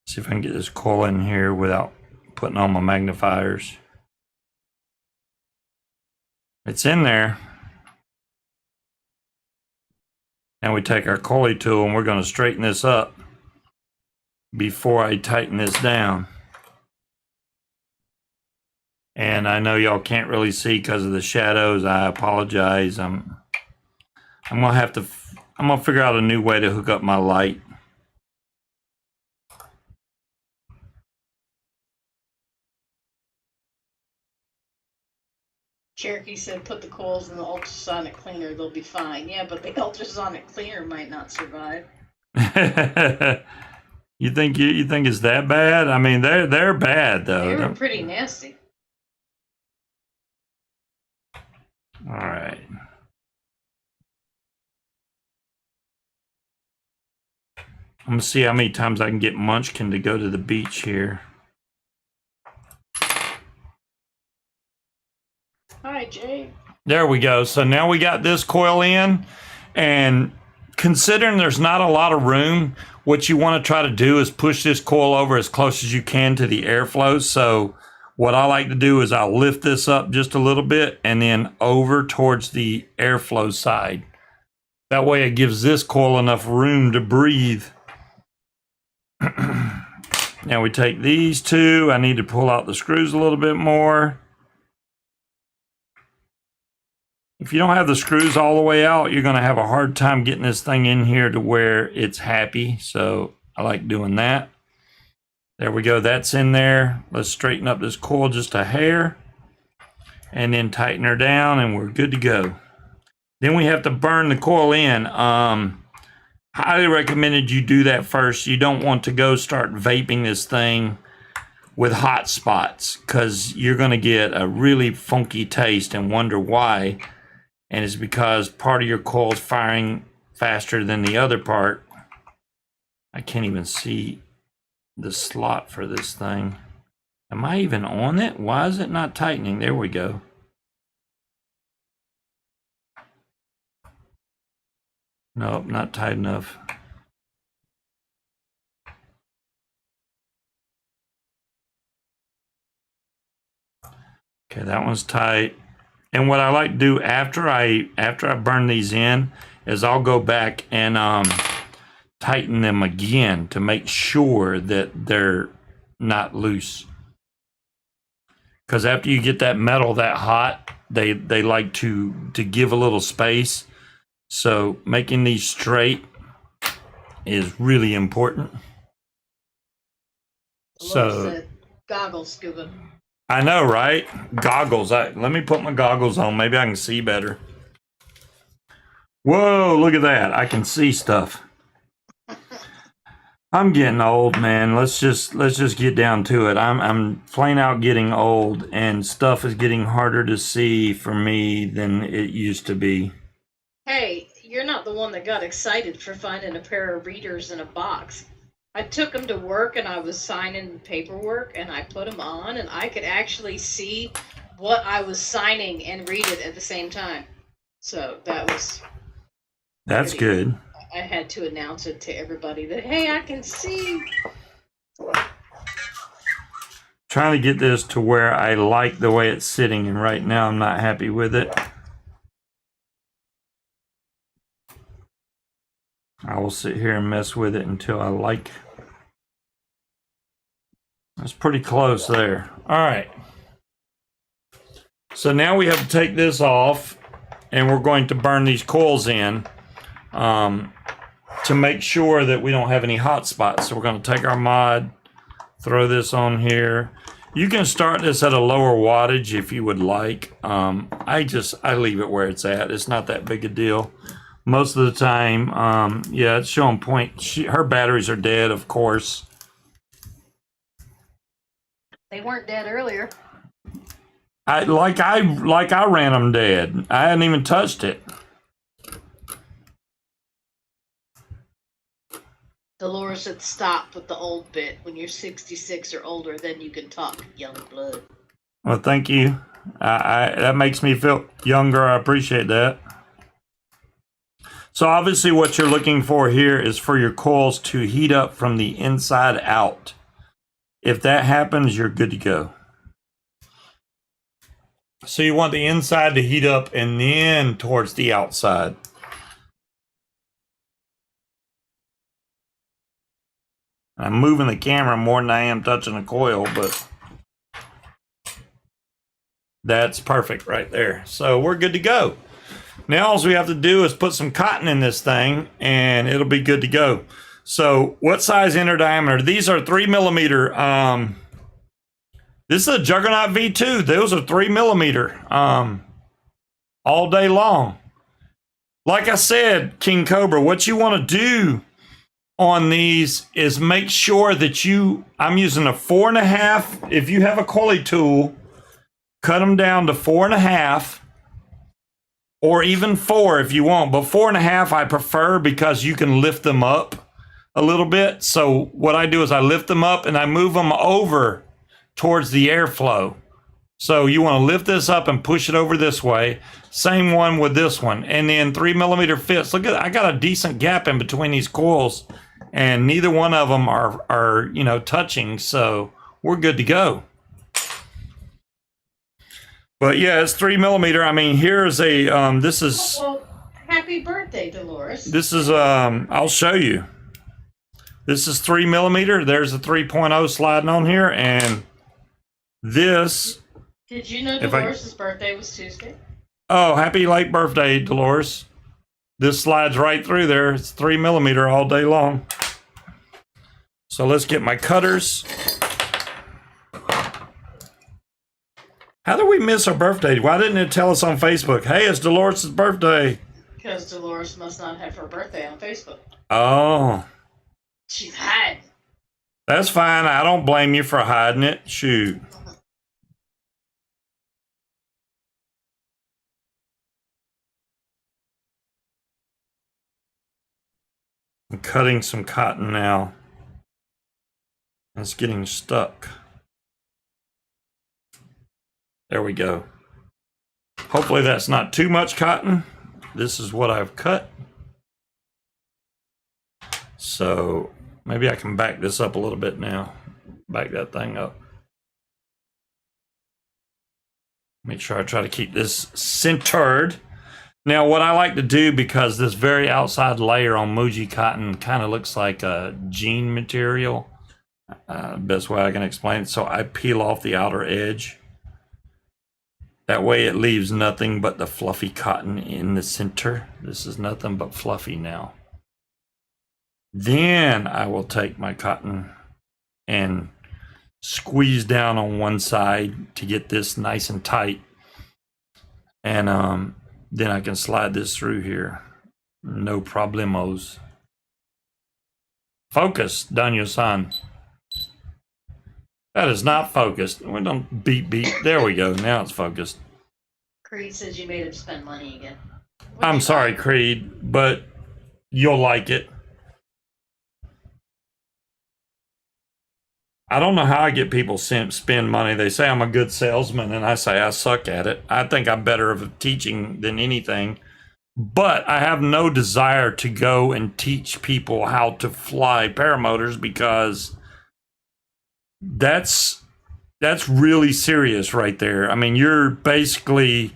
See if I can get this coil in here without putting on my magnifiers. It's in there. Now we take our Coley tool and we're going to straighten this up before I tighten this down. And I know y'all can't really see because of the shadows. I apologize. I'm gonna figure out a new way to hook up my light. Cherokee said put the coils in the ultrasonic cleaner, they'll be fine. Yeah, but the ultrasonic cleaner might not survive. You think it's that bad? I mean, they're bad though. They were pretty nasty. All right. I'm gonna see how many times I can get Munchkin to go to the beach here. Hi, Jay. There we go. So now we got this coil in, and considering there's not a lot of room, what you want to try to do is push this coil over as close as you can to the airflow. So what I like to do is I'll lift this up just a little bit and then over towards the airflow side. That way it gives this coil enough room to breathe. Now we take these two. I need to pull out the screws a little bit more. If you don't have the screws all the way out, you're going to have a hard time getting this thing in here to where it's happy. So I like doing that. There we go. That's in there. Let's straighten up this coil just a hair and then tighten her down and we're good to go. Then we have to burn the coil in. Highly recommended you do that first. You don't want to go start vaping this thing with hot spots because you're going to get a really funky taste and wonder why. And it's because part of your coil is firing faster than the other part. I can't even see the slot for this thing. Am I even on it? Why is it not tightening? There we go. Nope, not tight enough. Okay, that one's tight. And what I like to do after I burn these in is I'll go back and tighten them again to make sure that they're not loose. Because after you get that metal that hot, they like to give a little space. So making these straight is really important. So goggles, Scuba. I know, right? Goggles. Let me put my goggles on. Maybe I can see better. Whoa, look at that. I can see stuff. I'm getting old, man. Let's just get down to it. I'm plain out getting old, and stuff is getting harder to see for me than it used to be. Hey, you're not the one that got excited for finding a pair of readers in a box. I took them to work and I was signing paperwork and I put them on and I could actually see what I was signing and read it at the same time. So that's good. I had to announce it to everybody that, hey, I can see. Trying to get this to where I like the way it's sitting, and right now I'm not happy with it. I will sit here and mess with it until I like. That's pretty close there. All right. So now we have to take this off, and we're going to burn these coils in to make sure that we don't have any hot spots. So we're going to take our mod, throw this on here. You can start this at a lower wattage if you would like. I leave it where it's at. It's not that big a deal. Most of the time, yeah, it's showing point. Her batteries are dead, of course. They weren't dead earlier. I ran them dead. I hadn't even touched it. Dolores said stop with the old bit. When you're 66 or older, then you can talk, young blood. Well, thank you. That makes me feel younger. I appreciate that. So obviously what you're looking for here is for your coils to heat up from the inside out. If that happens, you're good to go. So you want the inside to heat up and then towards the outside. I'm moving the camera more than I am touching the coil, but that's perfect right there. So we're good to go. Now all we have to do is put some cotton in this thing and it'll be good to go. So what size inner diameter? These are 3 millimeter. This is a Juggernaut V2. Those are 3 millimeter all day long. Like I said, King Cobra, what you want to do on these is make sure that I'm using a 4.5. If you have a Coley tool, cut them down to 4.5 or even 4 if you want. But 4.5 I prefer because you can lift them up a little bit. So what I do is I lift them up and I move them over towards the airflow. So you want to lift this up and push it over this way. Same one with this one. And then 3 millimeter fits. Look at, I got a decent gap in between these coils and neither one of them are touching. So we're good to go. But yeah, it's 3 millimeter. I mean, here's a, this is. Well, happy birthday, Dolores. This is, I'll show you. This is 3 millimeter. There's a 3.0 sliding on here. And this. Did you know Dolores' birthday was Tuesday? Oh, happy late birthday, Dolores. This slides right through there. It's 3 millimeter all day long. So let's get my cutters. How did we miss her birthday? Why didn't it tell us on Facebook? Hey, it's Dolores' birthday. Because Dolores must not have her birthday on Facebook. Oh. She's hiding. That's fine. I don't blame you for hiding it. Shoot. I'm cutting some cotton now. It's getting stuck. There we go. Hopefully that's not too much cotton. This is what I've cut. So maybe I can back this up a little bit now. Back that thing up. Make sure I try to keep this centered. Now what I like to do, because this very outside layer on Muji cotton kind of looks like a jean material. Best way I can explain it. So I peel off the outer edge. That way it leaves nothing but the fluffy cotton in the center. This is nothing but fluffy now. Then I will take my cotton and squeeze down on one side to get this nice and tight. And then I can slide this through here. No problemos. Focus, Daniel-san. That is not focused. We don't beep. There we go. Now it's focused. Creed says you made him spend money again. I'm sorry, Creed, but you'll like it. I don't know how I get people spend money. They say I'm a good salesman, and I say I suck at it. I think I'm better at teaching than anything. But I have no desire to go and teach people how to fly paramotors because that's really serious right there. I mean, you're basically,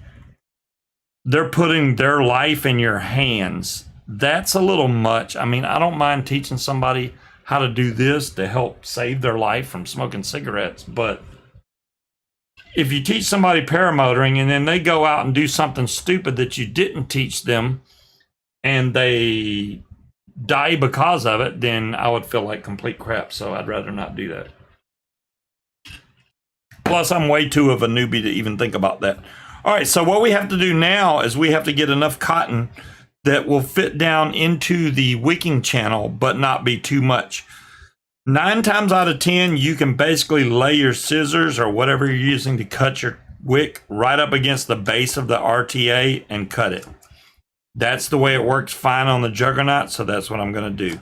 they're putting their life in your hands that's a little much. I mean, I don't mind teaching somebody how to do this to help save their life from smoking cigarettes, but if you teach somebody paramotoring and then they go out and do something stupid that you didn't teach them and they die because of it, then I would feel like complete crap. So I'd rather not do that. Plus, I'm way too of a newbie to even think about that. All right, so what we have to do now is we have to get enough cotton that will fit down into the wicking channel, but not be too much. 9 times out of 10, you can basically lay your scissors or whatever you're using to cut your wick right up against the base of the RTA and cut it. That's the way it works fine on the Juggernaut, so that's what I'm going to do.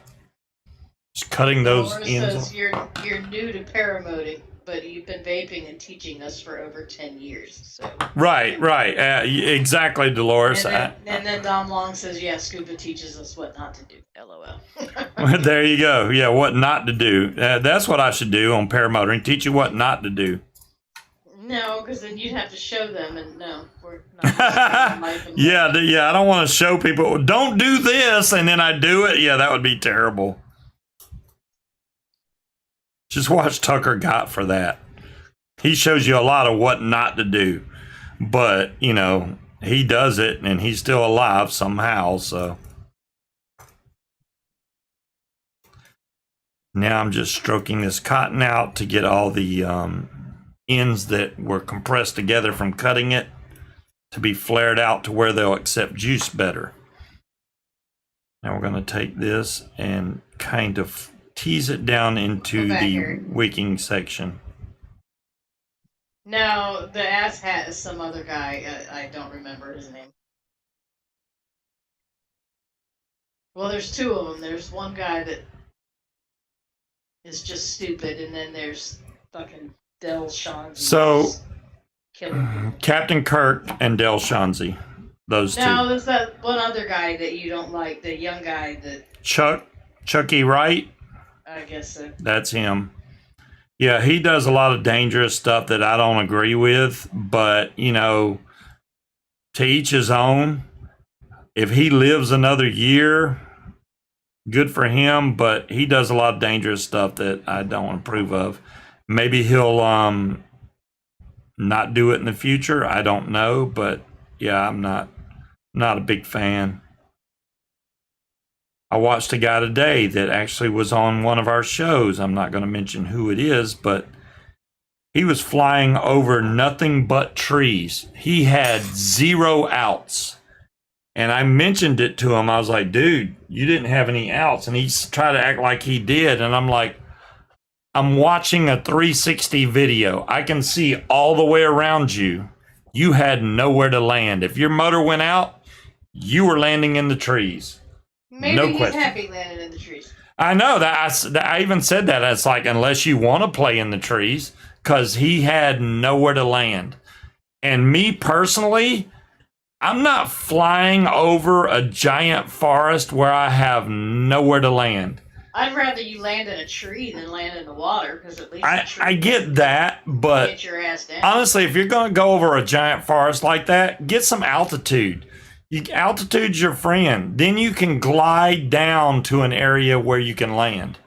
Just cutting those Laura ends says off. you're new to paramoting, but you've been vaping and teaching us for over 10 years. So. Right. Exactly, Dolores. And then Dom Long says, yeah, Scuba teaches us what not to do. LOL. There you go. Yeah, what not to do. That's what I should do on paramotoring. Teach you what not to do. No, because then you'd have to show them, and no, we're not. Yeah, I don't want to show people, don't do this, and then I do it. Yeah, that would be terrible. Just watch Tucker Got for that. He shows you a lot of what not to do. But, you know, he does it, and he's still alive somehow, so. Now I'm just stroking this cotton out to get all the ends that were compressed together from cutting it to be flared out to where they'll accept juice better. Now we're going to take this and kind of tease it down into the wicking section. No, the ass hat is some other guy. I don't remember his name. Well, there's 2 of them. There's one guy that is just stupid, and then there's fucking Del Shanzi. So, Captain Kirk and Del Shanzi. Those 2. No, there's that one other guy that you don't like, the young guy that... Chucky Wright? I guess so. That's him. Yeah, he does a lot of dangerous stuff that I don't agree with, but, you know, to each his own. If he lives another year, good for him, but he does a lot of dangerous stuff that I don't approve of. Maybe he'll not do it in the future. I don't know, but yeah, I'm not a big fan. I watched a guy today that actually was on one of our shows. I'm not going to mention who it is, but he was flying over nothing but trees. He had 0 outs. And I mentioned it to him. I was like, dude, you didn't have any outs. And he tried to act like he did. And I'm like, I'm watching a 360 video. I can see all the way around you. You had nowhere to land. If your motor went out, you were landing in the trees. Maybe no he's question. happy landing in the trees. I know that. I even said that. It's like, unless you want to play in the trees, because he had nowhere to land. And me personally, I'm not flying over a giant forest where I have nowhere to land. I'd rather you land in a tree than land in the water, because at least I get that, but get your ass down. Honestly, if you're going to go over a giant forest like that, get some altitude. Altitude's your friend. Then you can glide down to an area where you can land.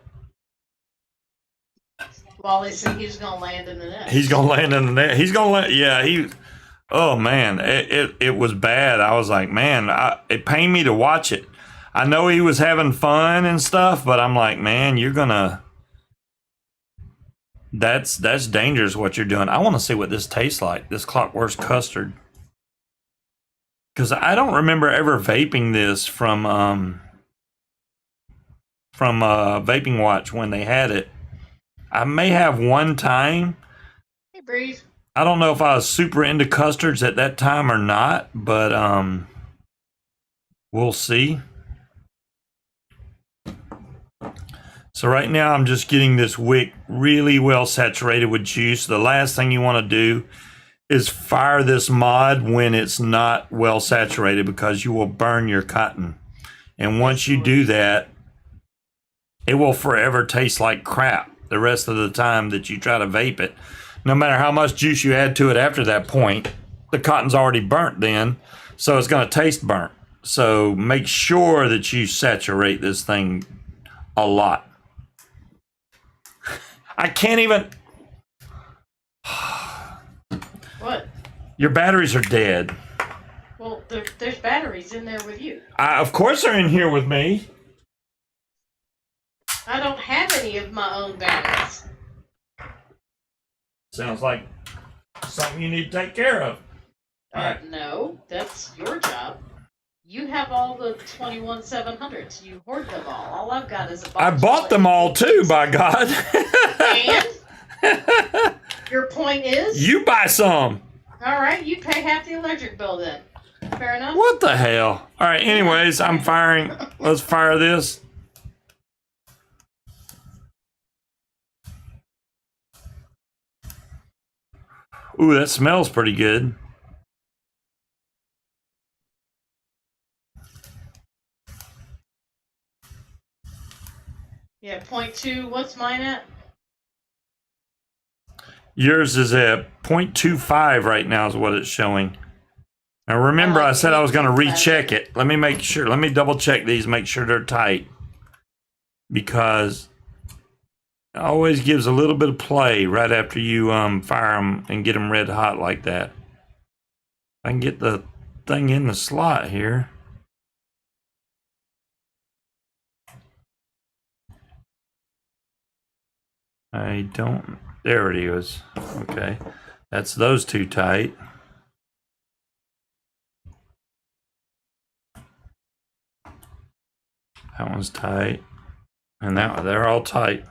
Wally said he's going to land in the net. He's going to land in the net. He's going to land. Yeah, oh man, it was bad. I was like, man, it pained me to watch it. I know he was having fun and stuff, but I'm like, man, that's dangerous what you're doing. I want to see what this tastes like, this Clockworks custard. Because I don't remember ever vaping this from Vaping Watch when they had it. I may have one time. Hey, Breeze. I don't know if I was super into custards at that time or not, but we'll see. So right now I'm just getting this wick really well saturated with juice. The last thing you want to do is fire this mod when it's not well saturated, because you will burn your cotton. And once you do that, it will forever taste like crap the rest of the time that you try to vape it. No matter how much juice you add to it after that point, the cotton's already burnt then, so it's going to taste burnt. So make sure that you saturate this thing a lot. I can't even. What? Your batteries are dead. Well, there's batteries in there with you. Of course they're in here with me. I don't have any of my own batteries. Sounds like something you need to take care of. All right. No, that's your job. You have all the 21700s. You hoard them all. All I've got is a box. I bought them all too, by God. And? Your point is? You buy some. All right, you pay half the electric bill then. Fair enough? What the hell? All right, anyways, I'm firing. Let's fire this. Ooh, that smells pretty good. Yeah, 0.2. What's mine at? Yours is at 0.25 right now is what it's showing. Now remember, I said I was going to recheck it. Let me make sure. Let me double check these, make sure they're tight. Because it always gives a little bit of play right after you fire them and get them red hot like that. I can get the thing in the slot here. I don't. There it is. Okay. That's those two tight. That one's tight. And that they're all tight.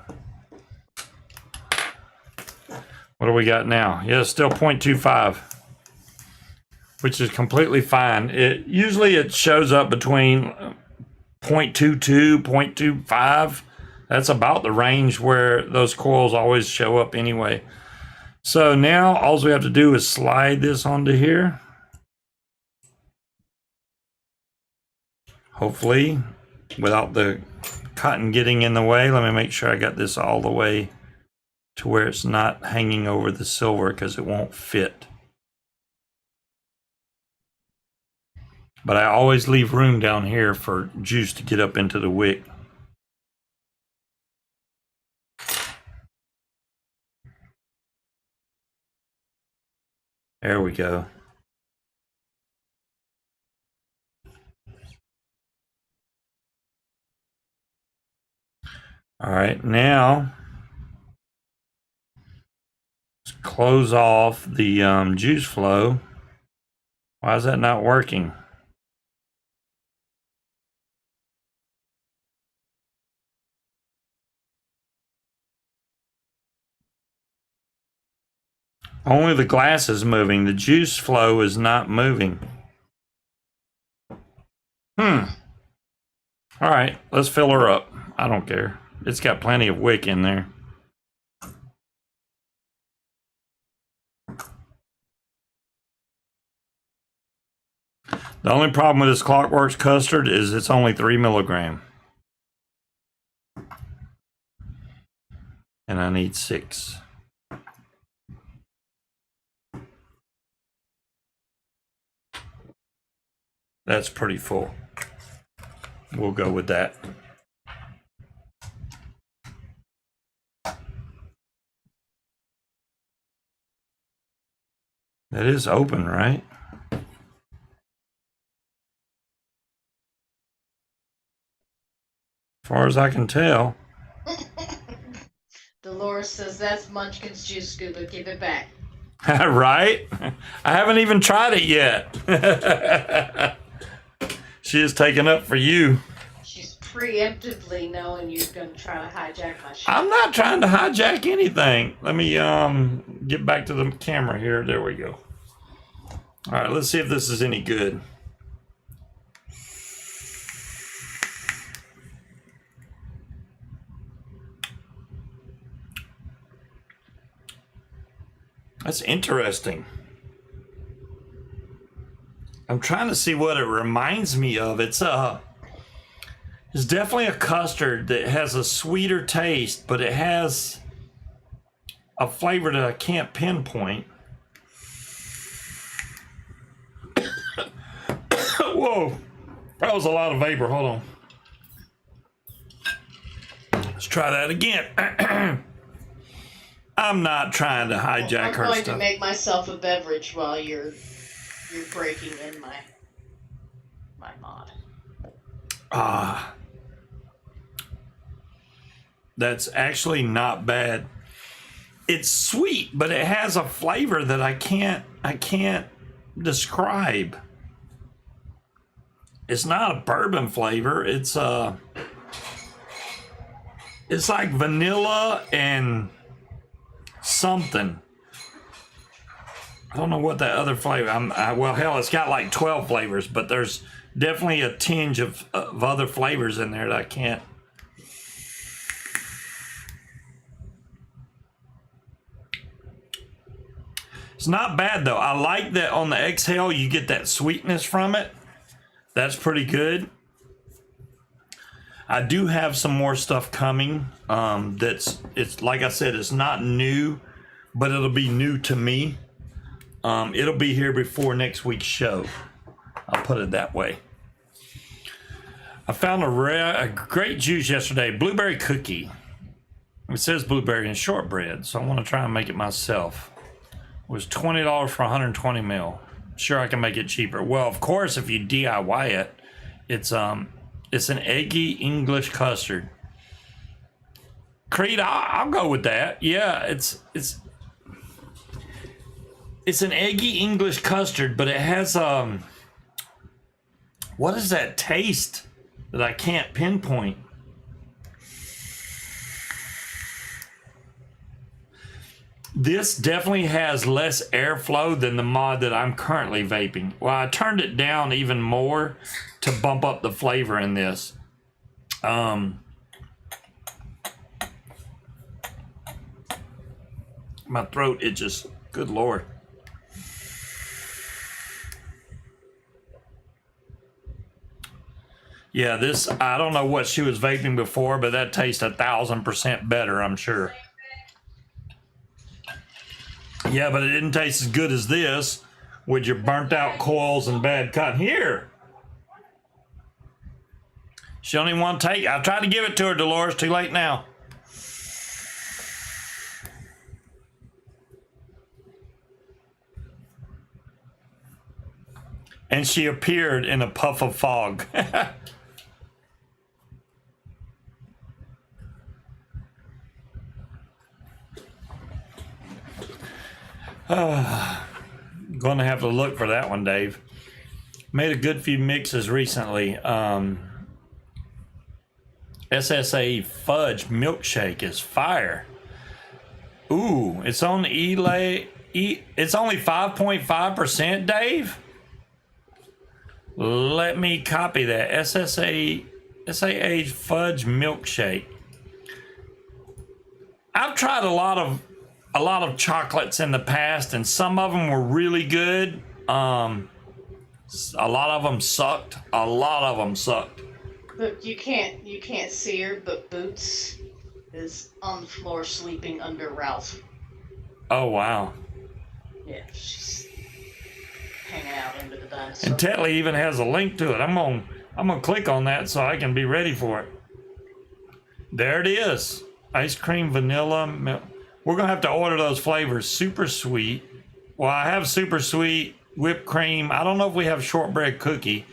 What do we got now? Yeah, it's still 0.25. Which is completely fine. Usually it shows up between 0.22, 0.25. That's about the range where those coils always show up anyway. So now all we have to do is slide this onto here. Hopefully, without the cotton getting in the way. Let me make sure I got this all the way to where it's not hanging over the silver because it won't fit. But I always leave room down here for juice to get up into the wick. There we go. All right, now let's close off the juice flow. Why is that not working? Only the glass is moving. The juice flow is not moving. All right, let's fill her up. I don't care. It's got plenty of wick in there. The only problem with this Clockworks custard is it's only 3 milligram. And I need 6. That's pretty full. We'll go with that. That is open, right? As far as I can tell. Dolores says that's Munchkin's juice, Scuba. Give it back. Right? I haven't even tried it yet. She is taking up for you. She's preemptively knowing you're going to try to hijack my shit. I'm not trying to hijack anything. Let me get back to the camera here. There we go. All right, let's see if this is any good. That's interesting. I'm trying to see what it reminds me of. It's definitely a custard that has a sweeter taste, but it has a flavor that I can't pinpoint. Whoa. That was a lot of vapor. Hold on. Let's try that again. I'm not trying to hijack her I'm going stuff. to make myself a beverage while you're breaking in my mod. That's actually not bad. It's sweet, but it has a flavor that I can't describe. It's not a bourbon flavor. It's like vanilla and something. I don't know what that other flavor. Well, hell, it's got like 12 flavors, but there's definitely a tinge of other flavors in there that I can't. It's not bad though. I like that on the exhale you get that sweetness from it. That's pretty good. I do have some more stuff coming. It's like I said, it's not new, but it'll be new to me. It'll be here before next week's show. I'll put it that way. I found a great juice yesterday, blueberry cookie. It says blueberry and shortbread, so I want to try and make it myself. It was $20 for 120 mil. Sure, I can make it cheaper. Well, of course, if you DIY it, it's an eggy English custard. Creed, I'll go with that. Yeah, it's an eggy English custard, but it has what is that taste that I can't pinpoint? This definitely has less airflow than the mod that I'm currently vaping. Well, I turned it down even more to bump up the flavor in this. My throat itches. Good Lord. Yeah, this, I don't know what she was vaping before, but that tastes 1,000% better, I'm sure. Yeah, but it didn't taste as good as this with your burnt out coils and bad cotton. Here. She don't even want to take it. I tried to give it to her, Dolores. Too late now. And she appeared in a puff of fog. Gonna have to look for that one, Dave. Made a good few mixes recently. SSA fudge milkshake is fire. Ooh, it's on it's only 5.5%, Dave. Let me copy that. SAA fudge milkshake. I've tried a lot of chocolates in the past, and some of them were really good. A lot of them sucked. Look, you can't see her, but Boots is on the floor sleeping under Ralph. Oh wow. Yeah, she's hanging out under the dinosaur. And Tetley even has a link to it. I'm gonna click on that so I can be ready for it. There it is. Ice cream, vanilla, milk. We're gonna have to order those flavors. Super sweet. Well, I have super sweet, whipped cream. I don't know if we have shortbread cookie.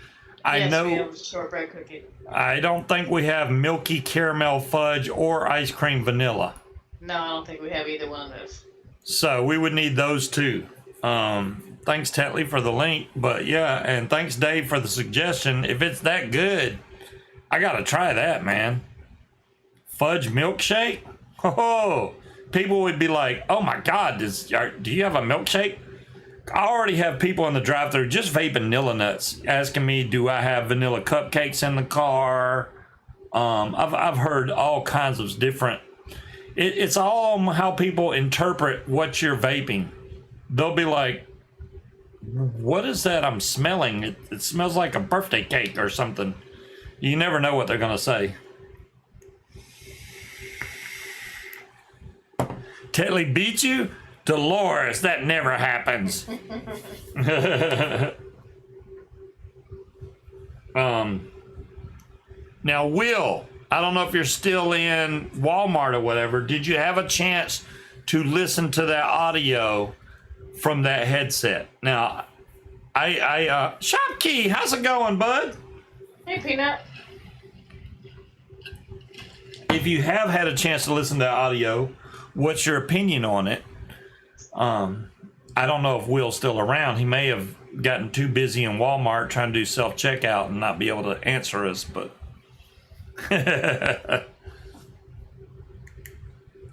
I know we have shortbread cookie. I don't think we have milky caramel fudge or ice cream vanilla. No, I don't think we have either one of those. So we would need those too. Thanks, Tetley, for the link. But yeah, and thanks, Dave, for the suggestion. If it's that good, I gotta try that, man. Fudge milkshake? Oh, people would be like, "Oh my God, do you have a milkshake?" I already have people in the drive-thru just vaping vanilla nuts, asking me, "Do I have vanilla cupcakes in the car?" I've heard all kinds of different. It's all how people interpret what you're vaping. They'll be like, "What is that I'm smelling? It smells like a birthday cake or something." You never know what they're gonna say. Tetley beat you? Dolores, that never happens. Now, Will, I don't know if you're still in Walmart or whatever. Did you have a chance to listen to that audio from that headset? Now, Shopkey, how's it going, bud? Hey, Peanut. If you have had a chance to listen to that audio, what's your opinion on it? I don't know if Will's still around. He may have gotten too busy in Walmart trying to do self-checkout and not be able to answer us, but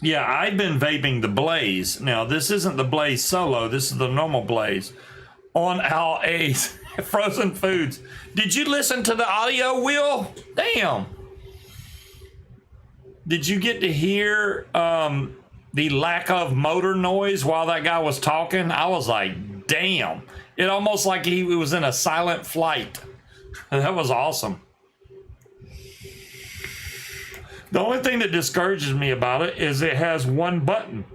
yeah, I've been vaping the Blaze. Now, this isn't the Blaze Solo. This is the normal Blaze on our A's frozen foods. Did you listen to the audio, Will? Damn. Did you get to hear the lack of motor noise while that guy was talking? I was like, damn. It almost like he was in a silent flight. That was awesome. The only thing that discourages me about it is it has one button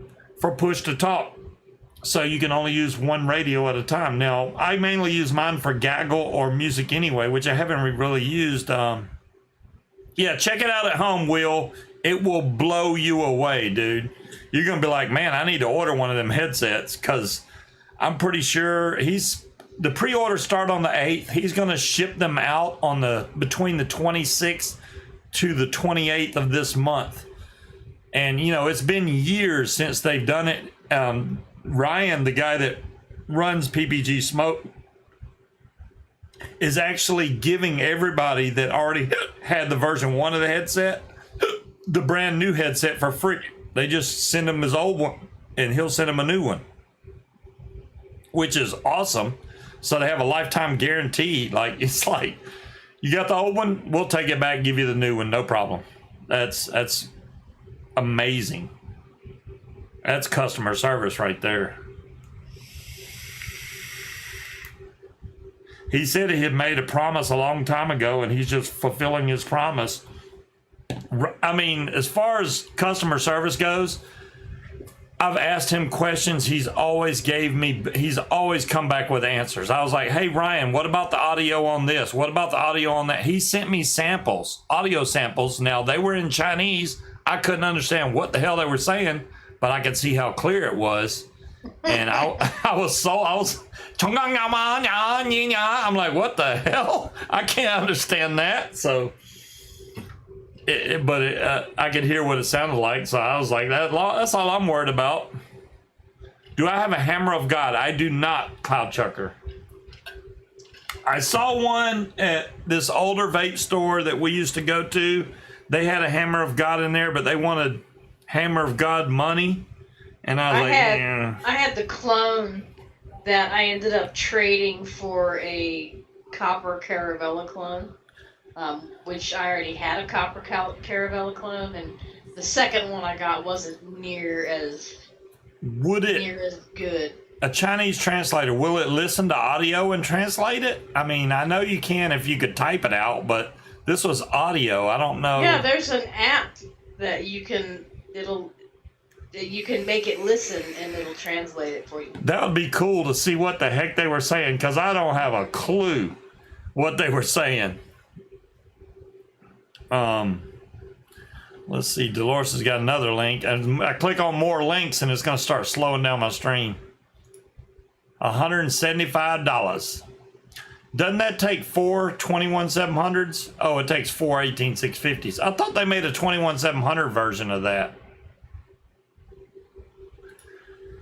for push to talk. So you can only use one radio at a time. Now, I mainly use mine for gaggle or music anyway, which I haven't really used. Yeah, check it out at home, Will. It will blow you away, dude. You're going to be like, man, I need to order one of them headsets, because I'm pretty sure the pre-order start on the 8th. He's going to ship them out on between the 26th to the 28th of this month. And, you know, it's been years since they've done it. Ryan, the guy that runs PPG Smoke, is actually giving everybody that already had the version 1 of the headset the brand new headset for free. They just send him his old one and he'll send him a new one, which is awesome. So they have a lifetime guarantee. Like, it's like, you got the old one, we'll take it back, give you the new one, no problem. That's amazing. That's customer service right there. He said he had made a promise a long time ago and he's just fulfilling his promise. I mean, as far as customer service goes, I've asked him questions. He's always come back with answers. I was like, hey, Ryan, what about the audio on this? What about the audio on that? He sent me samples, audio samples. Now, they were in Chinese. I couldn't understand what the hell they were saying, but I could see how clear it was. And I was I'm like, what the hell? I can't understand that. So, I could hear what it sounded like. So I was like, that's all I'm worried about. Do I have a hammer of God? I do not, Cloud Chucker. I saw one at this older vape store that we used to go to. They had a hammer of God in there, but they wanted hammer of God money. And I was I had the clone that I ended up trading for a copper Caravella clone, which I already had a copper Caravella clone, and the second one I got wasn't near as good. A Chinese translator, will it listen to audio and translate it? I mean, I know you can if you could type it out, but this was audio. I don't know. Yeah, there's an app that you can make it listen and it'll translate it for you. That would be cool to see what the heck they were saying, because I don't have a clue what they were saying. Let's see. Dolores has got another link, and I click on more links, and it's going to start slowing down my stream. $175. Doesn't that take 4 21700s? Oh, it takes 4 18650s. I thought they made a 21700 version of that.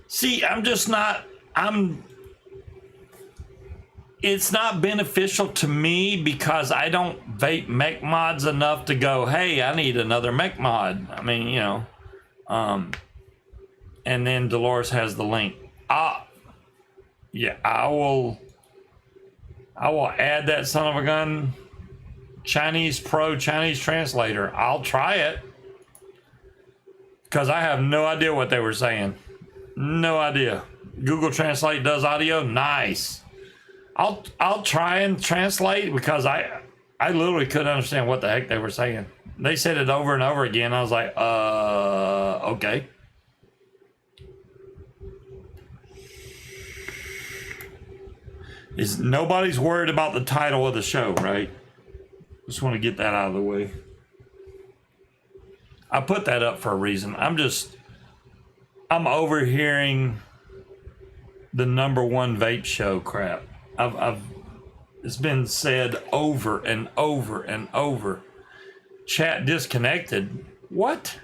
See, it's not beneficial to me because I don't vape mech mods enough to go, hey, I need another mech mod. I mean, you know, and then Dolores has the link. Yeah, I will add that son of a gun Chinese translator. I'll try it because I have no idea what they were saying. No idea. Google Translate does audio. Nice. I'll try and translate because I literally couldn't understand what the heck they were saying. They said it over and over again. I was like, okay. Nobody's worried about the title of the show, right? Just want to get that out of the way. I put that up for a reason. I'm overhearing the #1 vape show crap. It's been said over and over and over. Chat disconnected. What?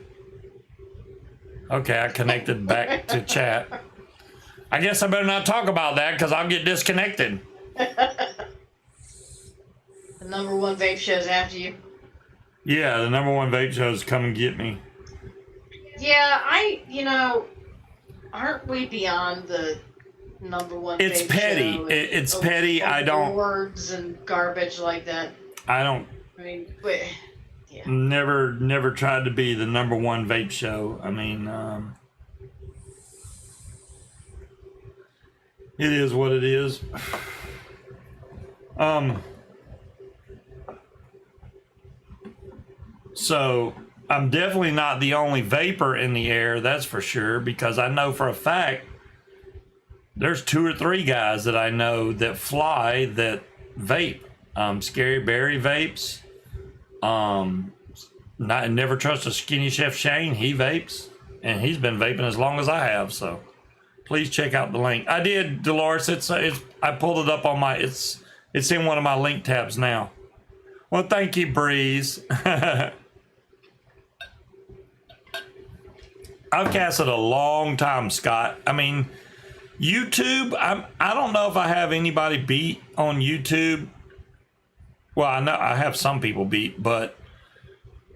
Okay, I connected back to chat. I guess I better not talk about that because I'll get disconnected. The #1 vape show's after you. Yeah, the #1 vape shows come and get me. Yeah, aren't we beyond the #1 It's vape petty. show? It's petty. I don't. Words and garbage like that. I don't. I mean, but, yeah. Never tried to be the #1 vape show. I mean, it is what it is. So I'm definitely not the only vapor in the air, that's for sure, because I know for a fact there's 2 or 3 guys that I know that fly that vape. Scary Barry vapes. Never trust a Skinny Chef Shane. He vapes, and he's been vaping as long as I have. So please check out the link. I did, Dolores. It's I pulled it up on my. It's in one of my link tabs now. Well, thank you, Breeze. I've casted a long time, Scott. I mean, YouTube. I don't know if I have anybody beat on YouTube. Well, I know I have some people beat, but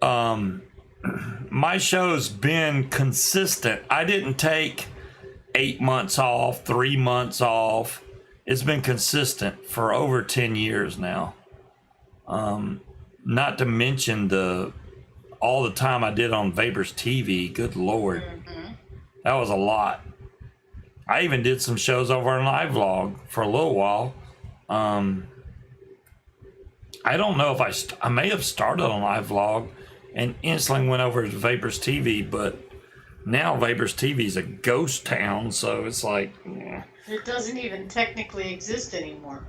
my show's been consistent. I didn't take 8 months off, 3 months off. It's been consistent for over 10 years now. Not to mention all the time I did on Vapors TV. Good Lord. Mm-hmm. That was a lot. I even did some shows over on iVlog for a little while. I don't know if I may have started on iVlog and instantly went over to Vapors TV, but now Vapors TV is a ghost town, so it's like... Yeah. It doesn't even technically exist anymore.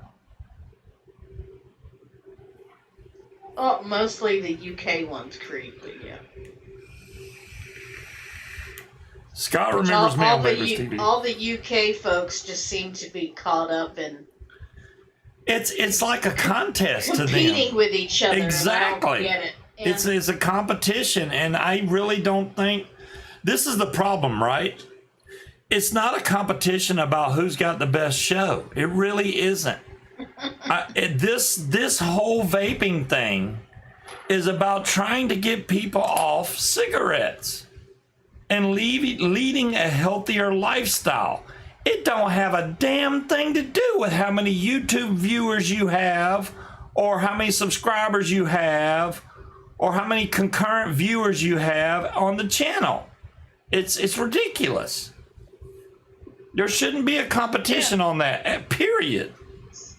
Oh, mostly the UK ones creep, but yeah. Scott remembers me on Vapors TV. All the UK folks just seem to be caught up in... It's like a contest to them. Competing with each other. Exactly. And I don't get it. And It's a competition, and I really don't think... This is the problem, right? It's not a competition about who's got the best show. It really isn't. This whole vaping thing is about trying to get people off cigarettes and leading a healthier lifestyle. It don't have a damn thing to do with how many YouTube viewers you have, or how many subscribers you have, or how many concurrent viewers you have on the channel. It's ridiculous. There shouldn't be a competition on that, period.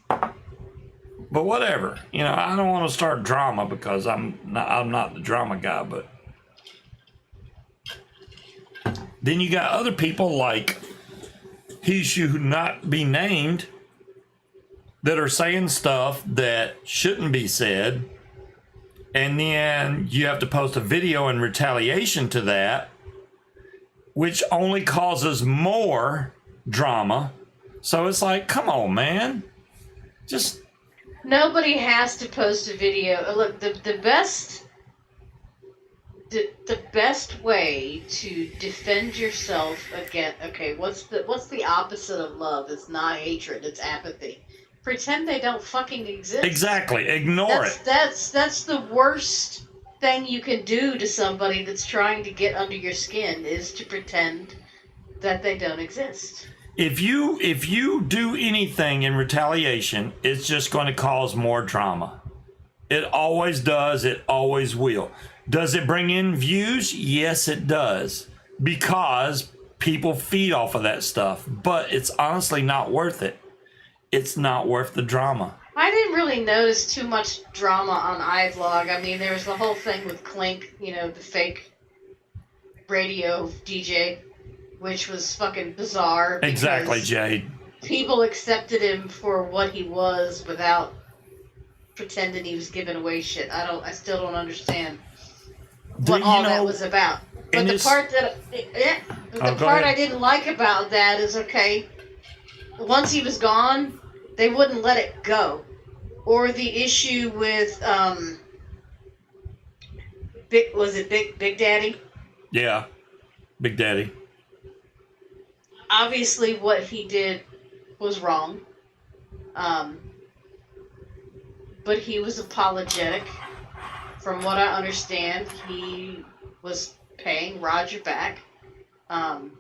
But whatever, I don't want to start drama because I'm not the drama guy. But then you got other people like he should not be named that are saying stuff that shouldn't be said, and then you have to post a video in retaliation to that, which only causes more drama. So it's like, come on, man, just... Nobody has to post a video. Look, the best way to defend yourself against... Okay, what's the opposite of love? It's not hatred, it's apathy. Pretend they don't fucking exist. Exactly, ignore it. That's the worst thing you can do to somebody that's trying to get under your skin, is to pretend that they don't exist. If you do anything in retaliation, it's just going to cause more drama. It always does. It always will. Does it bring in views? Yes, it does. Because people feed off of that stuff. But it's honestly not worth it. It's not worth the drama. I didn't really notice too much drama on iVlog. I mean, there was the whole thing with Clink, the fake radio DJ, which was fucking bizarre. Exactly, Jade. People accepted him for what he was without pretending he was giving away shit. I still don't understand Do what you all that know- was about. But and the it's- part that Oh, the go part ahead. I didn't like about that is, okay, once he was gone, they wouldn't let it go. Or the issue with Big Daddy? Yeah, Big Daddy. Obviously, what he did was wrong. But he was apologetic. From what I understand, he was paying Roger back. But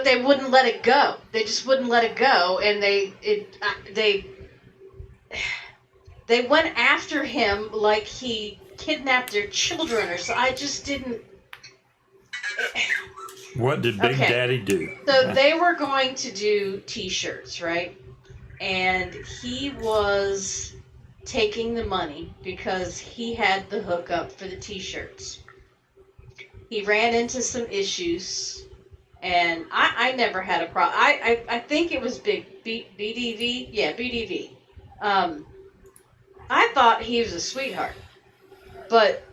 they wouldn't let it go. They just wouldn't let it go, and they went after him like he kidnapped their children or so. I just didn't. What did Big Okay. Daddy do? So they were going to do T-shirts, right? And he was taking the money because he had the hookup for the T-shirts. He ran into some issues, and I never had a problem. I think it was BDV. Yeah, BDV. I thought he was a sweetheart, but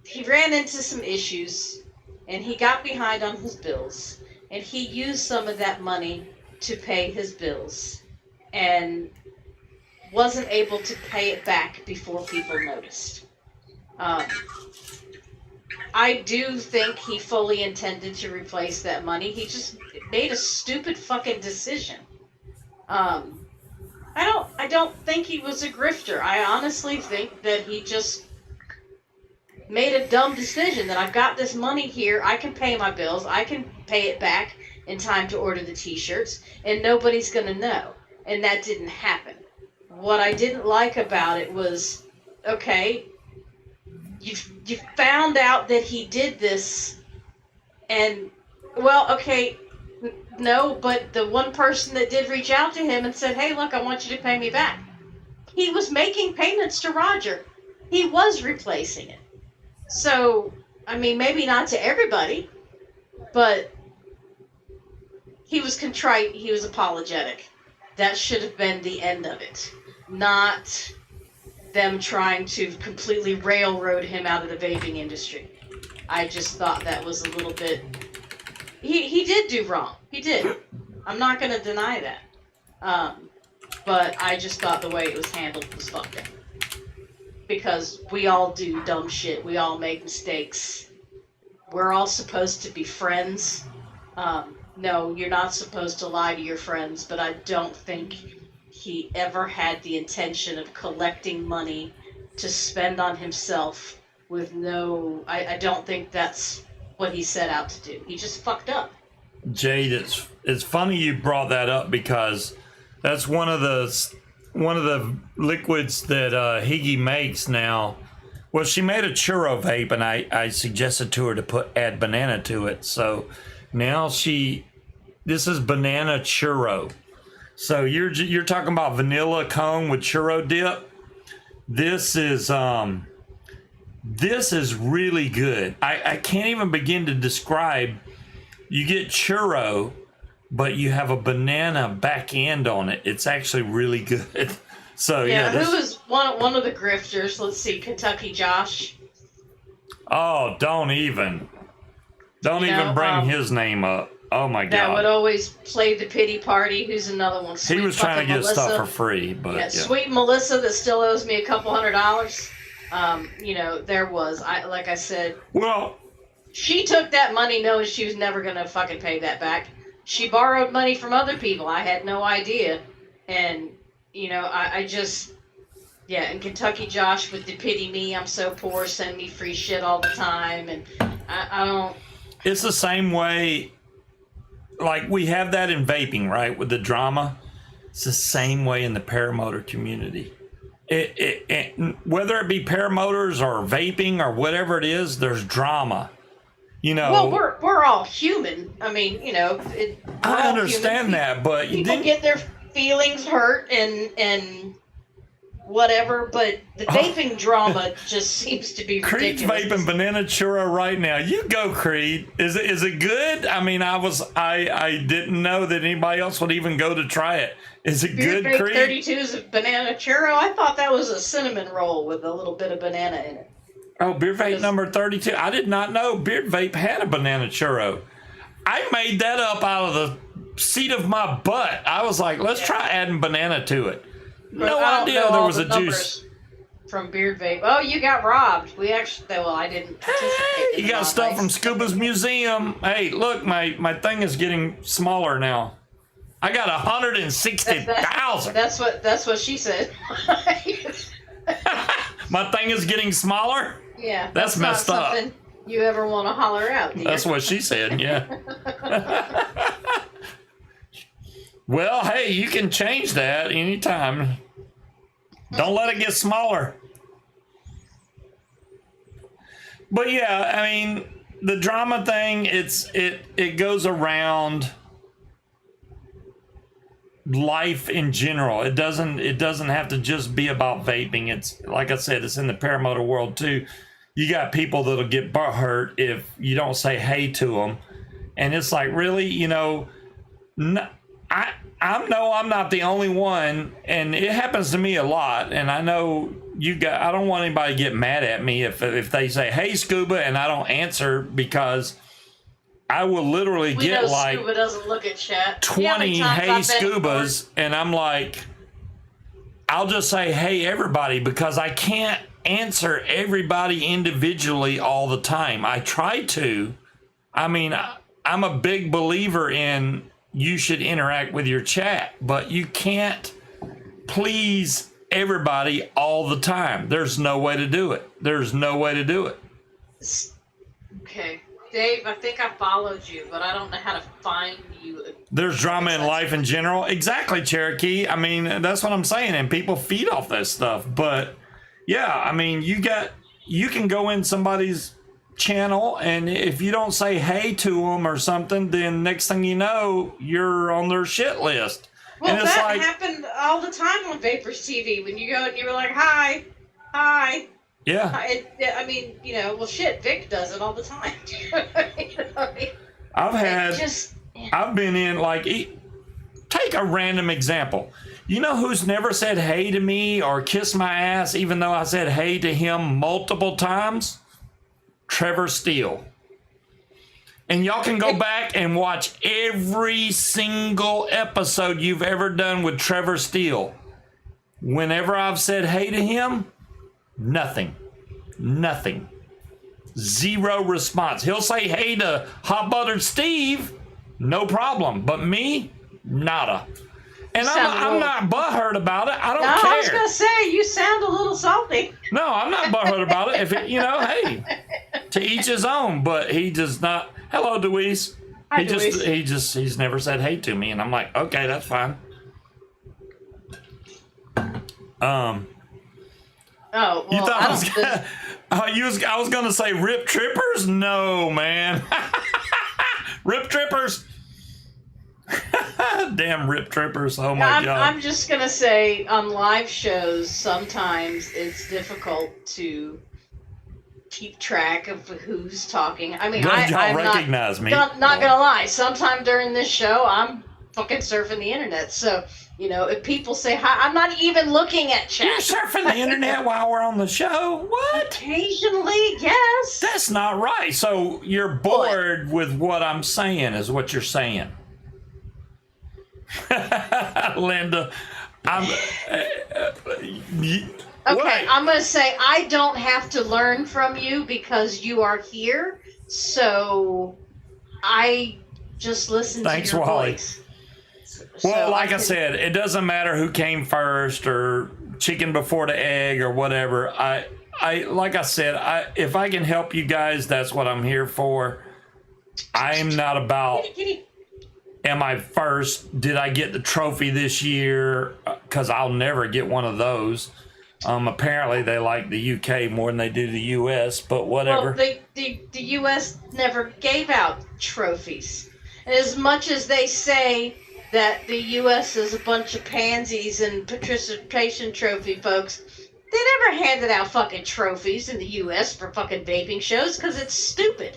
he ran into some issues, and he got behind on his bills, and he used some of that money to pay his bills, and wasn't able to pay it back before people noticed. I do think he fully intended to replace that money. He just made a stupid fucking decision. I don't think he was a grifter. I honestly think that he just made a dumb decision that I've got this money here, I can pay my bills, I can pay it back in time to order the T-shirts, and nobody's gonna know. And that didn't happen. What I didn't like about it was, okay, you found out that he did this, and, well, okay, no, but the one person that did reach out to him and said, hey, look, I want you to pay me back. He was making payments to Roger. He was replacing it. So, I mean, maybe not to everybody, but he was contrite, he was apologetic. That should have been the end of it. Not them trying to completely railroad him out of the vaping industry. I just thought that was a little bit... He did do wrong. He did. I'm not going to deny that. But I just thought the way it was handled was fucked up. Because we all do dumb shit. We all make mistakes. We're all supposed to be friends. No, you're not supposed to lie to your friends, but I don't think he ever had the intention of collecting money to spend on himself with no... I don't think that's what he set out to do. He just fucked up. Jade, it's funny you brought that up because that's one of the liquids that Higgy makes now. Well, she made a churro vape, and I suggested to her to add banana to it. So now this is banana churro. So you're talking about vanilla cone with churro dip. This is really good. I can't even begin to describe. You get churro, but you have a banana back end on it. It's actually really good. So yeah, who was one of the grifters? Let's see, Kentucky Josh. Oh, don't even bring his name up. Oh my God. That would always play the pity party. Who's another one? He was trying to get Melissa. stuff for free, but yeah. Sweet Melissa that still owes me a couple $100. There was, like I said, Well, she took that money knowing she was never gonna fucking pay that back. She borrowed money from other people. I had no idea, and I just, and Kentucky Josh with the pity me, I'm so poor, send me free shit all the time, and I don't. It's the same way. Like we have that in vaping, right? With the drama, it's the same way in the paramotor community. Whether it be paramotors or vaping or whatever it is, there's drama. Well, we're all human. I mean, I understand that, but people get their feelings hurt, and whatever, but the vaping drama just seems to be Creed's ridiculous. vaping banana churro right now. You go, Creed. Is it good? I mean, I didn't know that anybody else would even go to try it. Is it Beard good, Vape Creed? 32 is a banana churro. I thought that was a cinnamon roll with a little bit of banana in it. Oh, Beard Vape number 32. I did not know Beard Vape had a banana churro. I made that up out of the seat of my butt. I was like, let's try adding banana to it. No I don't idea know there all was the a numbers juice. From Beard Vape. Oh, you got robbed. We actually, well, I didn't participate. Hey, in you got the stuff from nice. Scuba's museum. Hey, look, my thing is getting smaller now. I got 160,000. That's what she said. My thing is getting smaller. Yeah, That's not messed up. something you ever want to holler out, dear. That's what she said. Yeah. Well, hey, you can change that anytime. Don't let it get smaller. But yeah, I mean, the drama thing, it goes around life in general. It doesn't have to just be about vaping. It's like I said, it's in the paramotor world too. You got people that'll get butthurt if you don't say hey to them, and it's like, really, I'm not the only one, and it happens to me a lot. And I know I don't want anybody to get mad at me if they say hey Scuba and I don't answer, because I will literally get like Scuba doesn't look at chat. 20 hey Scubas, and I'm like, I'll just say hey everybody, because I can't answer everybody individually all the time. I try to. I mean, I'm a big believer in you should interact with your chat, but you can't please everybody all the time. There's no way to do it. Okay. Dave, I think I followed you, but I don't know how to find you. There's drama in life in general. Exactly, Cherokee. I mean, that's what I'm saying, and people feed off that stuff. But yeah, I mean, you can go in somebody's channel, and if you don't say hey to them or something, then next thing you know, you're on their shit list. Well, and it's that like, happened all the time on Vapors TV when you go and you're like, hi. yeah. I mean, well, shit, Vic does it all the time. I've been in, like, take a random example. You know who's never said hey to me or kissed my ass, even though I said hey to him multiple times? Trevor Steele. And y'all can go back and watch every single episode you've ever done with Trevor Steele. Whenever I've said hey to him, nothing. Zero response. He'll say hey to Hot Buttered Steve, no problem. But me, nada. And I'm not butthurt about it. I don't care. I was going to say, you sound a little salty. No, I'm not butthurt about it. If it, hey, to each his own. But he does not. Hello, Deweese. Hi, Deweese. He's never said hey to me, and I'm like, okay, that's fine. Oh, well, You thought I was gonna say Rip Trippers? No, man. Rip Trippers. Damn Rip Trippers. Oh my God. I'm just going to say, on live shows, sometimes it's difficult to keep track of who's talking. I mean, y'all recognize me. Not gonna lie. Sometime during this show, I'm fucking surfing the internet. So, if people say hi, I'm not even looking at chat. You're surfing the internet while we're on the show? What? Occasionally, yes. That's not right. So you're bored with what I'm saying, is what you're saying. Linda, Okay, I'm going to say I don't have to learn from you because you are here, so I just listen Thanks, to your Wally. voice. Well, like I said, it doesn't matter who came first or chicken before the egg or whatever. Like I said, if I can help you guys, that's what I'm here for. I'm not about, am I first? Did I get the trophy this year? Because I'll never get one of those. Apparently they like the UK more than they do the US, but whatever. Well, the US never gave out trophies. And as much as they say that the U.S. is a bunch of pansies and participation trophy folks. They never handed out fucking trophies in the U.S. for fucking vaping shows because it's stupid.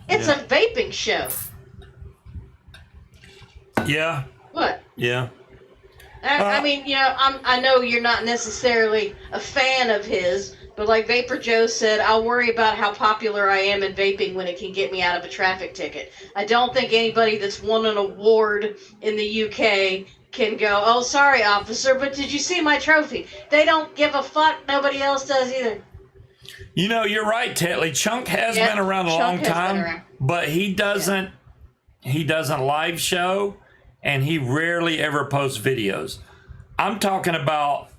It's a vaping show. Yeah. What? Yeah. I mean, you know, I know you're not necessarily a fan of his, but like Vapor Joe said, I'll worry about how popular I am in vaping when it can get me out of a traffic ticket. I don't think anybody that's won an award in the UK can go, oh, sorry, officer, but did you see my trophy? They don't give a fuck. Nobody else does either. You know, you're right, Tetley. Chunk has been around a long time, but he doesn't live show, and he rarely ever posts videos. I'm talking about,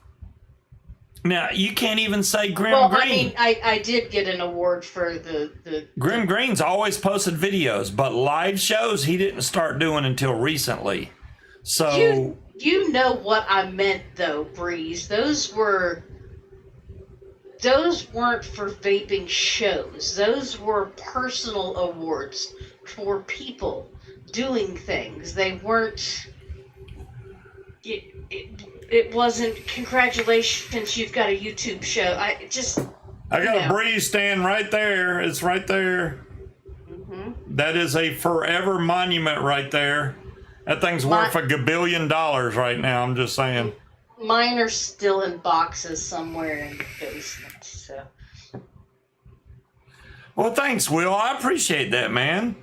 now, you can't even say Grim Green. I mean, I did get an award for the Grim Green's always posted videos, but live shows he didn't start doing until recently. So you know what I meant though, Breeze. Those weren't for vaping shows. Those were personal awards for people doing things. They weren't. It wasn't congratulations, you've got a YouTube show. I got a Breeze stand right there. It's right there. Mm-hmm. That is a forever monument right there. That thing's worth $1 gabillion right now. I'm just saying. Mine are still in boxes somewhere in the basement. So. Well, thanks, Will. I appreciate that, man.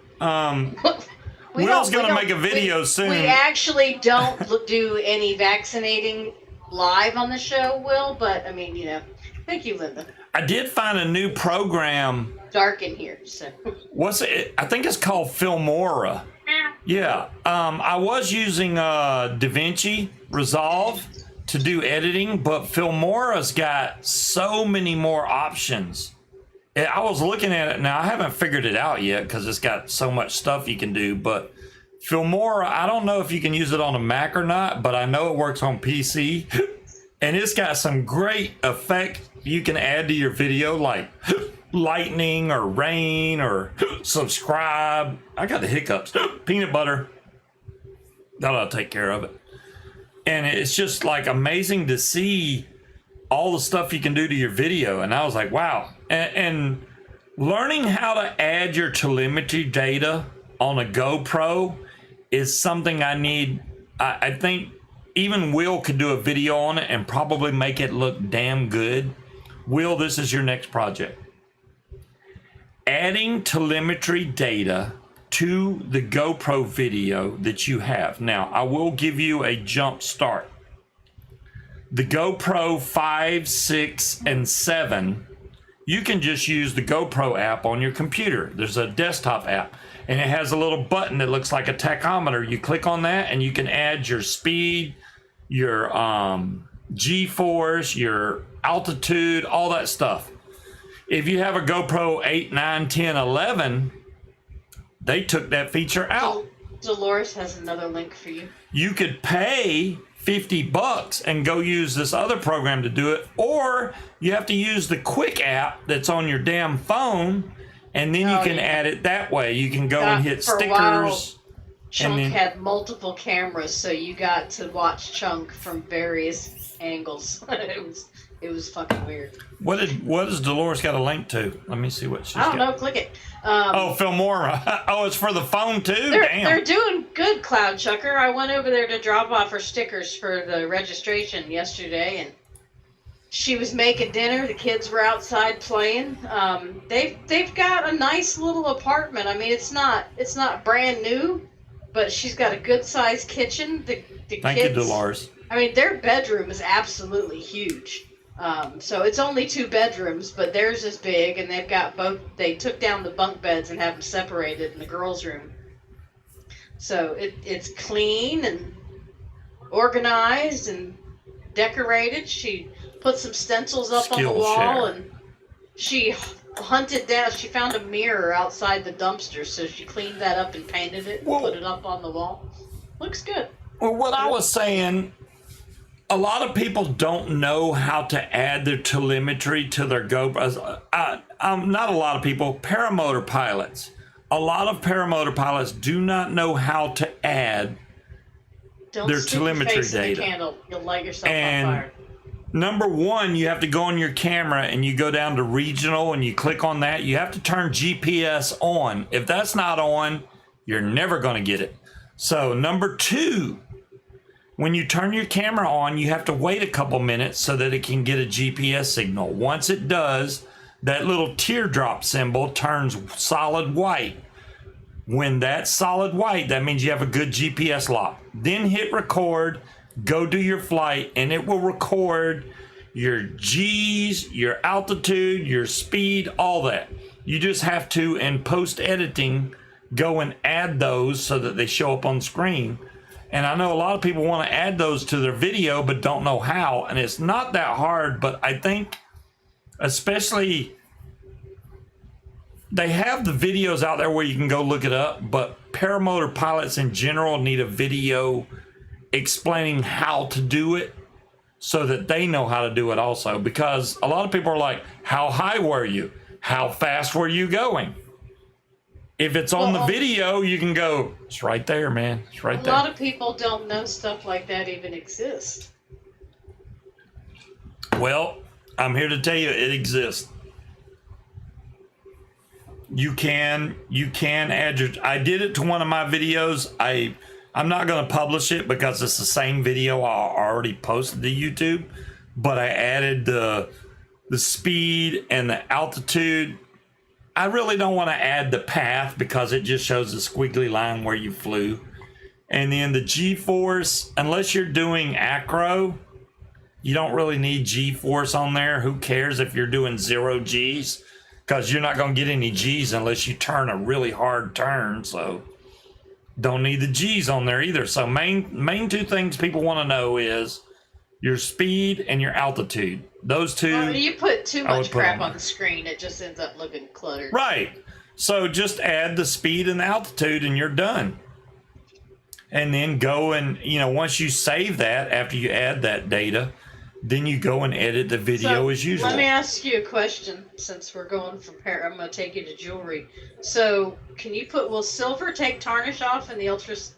Will's going to make a video soon. We actually don't do any vaccinating live on the show, Will, but I mean, you know, thank you, Linda. I did find a new program. Dark in here, so. What's it? I think it's called Filmora. Yeah. I was using DaVinci Resolve to do editing, but Filmora's got so many more options. I was looking at it now. I haven't figured it out yet because it's got so much stuff you can do. But Filmora, I don't know if you can use it on a Mac or not, but I know it works on PC. And it's got some great effects you can add to your video, like lightning or rain or subscribe. I got the hiccups. Peanut butter. That'll take care of it. And it's just like amazing to see all the stuff you can do to your video. And I was like, wow. And learning how to add your telemetry data on a GoPro is something I need. I think even Will could do a video on it and probably make it look damn good. Will, this is your next project. Adding telemetry data to the GoPro video that you have. Now, I will give you a jump start. The GoPro 5, 6, and 7, you can just use the GoPro app on your computer. There's a desktop app, and it has a little button that looks like a tachometer. You click on that, and you can add your speed, your G-force, your altitude, all that stuff. If you have a GoPro 8, 9, 10, 11, they took that feature out. Dolores has another link for you. You could pay $50 and go use this other program to do it, or you have to use the Quick app that's on your damn phone, and then you can add it that way. You can go and hit stickers. Chunk had multiple cameras, so you got to watch Chunk from various angles. It was fucking weird. What does Dolores got a link to? Let me see what she's got. I don't know. Click it. Filmora. Oh, it's for the phone too? Damn. They're doing good, Cloud Chucker. I went over there to drop off her stickers for the registration yesterday, and she was making dinner. The kids were outside playing. They've got a nice little apartment. I mean, it's not brand new, but she's got a good sized kitchen. The Thank kids, you, Dolores. I mean, their bedroom is absolutely huge. So it's only 2 bedrooms, but theirs is big, and they've got both. They took down the bunk beds and have them separated in the girls' room. So it's clean and organized and decorated. She put some stencils up on the wall, and she hunted down. She found a mirror outside the dumpster, so she cleaned that up and painted it and put it up on the wall. Looks good. Well, what I was saying, a lot of people don't know how to add their telemetry to their GoPros. Not a lot of people, paramotor pilots. A lot of paramotor pilots do not know how to add Don't their stick your telemetry face in the data. candle. You'll light yourself And on fire. number one, you have to go on your camera and you go down to regional and you click on that. You have to turn GPS on. If that's not on, you're never going to get it. So number two, when you turn your camera on, you have to wait a couple minutes so that it can get a GPS signal. Once it does, that little teardrop symbol turns solid white. When that's solid white, that means you have a good GPS lock. Then hit record, go do your flight, and it will record your G's, your altitude, your speed, all that. You just have to, in post-editing, go and add those so that they show up on screen. And I know a lot of people want to add those to their video but don't know how, and it's not that hard, but I think especially they have the videos out there where you can go look it up, but paramotor pilots in general need a video explaining how to do it so that they know how to do it also, because a lot of people are like, how high were you? How fast were you going? If it's on the video, you can go, it's right there, man. It's right there. A lot of people don't know stuff like that even exists. Well, I'm here to tell you it exists. You can add your, I did it to one of my videos. I'm not going to publish it because it's the same video I already posted to YouTube, but I added the speed and the altitude. I really don't want to add the path because it just shows the squiggly line where you flew. And then the G-force, unless you're doing acro, you don't really need G-force on there. Who cares if you're doing 0 G's? Because you're not going to get any G's unless you turn a really hard turn. So don't need the G's on there either. So main two things people want to know is your speed and your altitude. Those two. Well, you put too much crap on the screen, it just ends up looking cluttered. Right. So just add the speed and the altitude and you're done. And then go and, once you save that, after you add that data, then you go and edit the video as usual. Let me ask you a question, since we're going from I'm going to take you to jewelry. So, will silver take tarnish off in the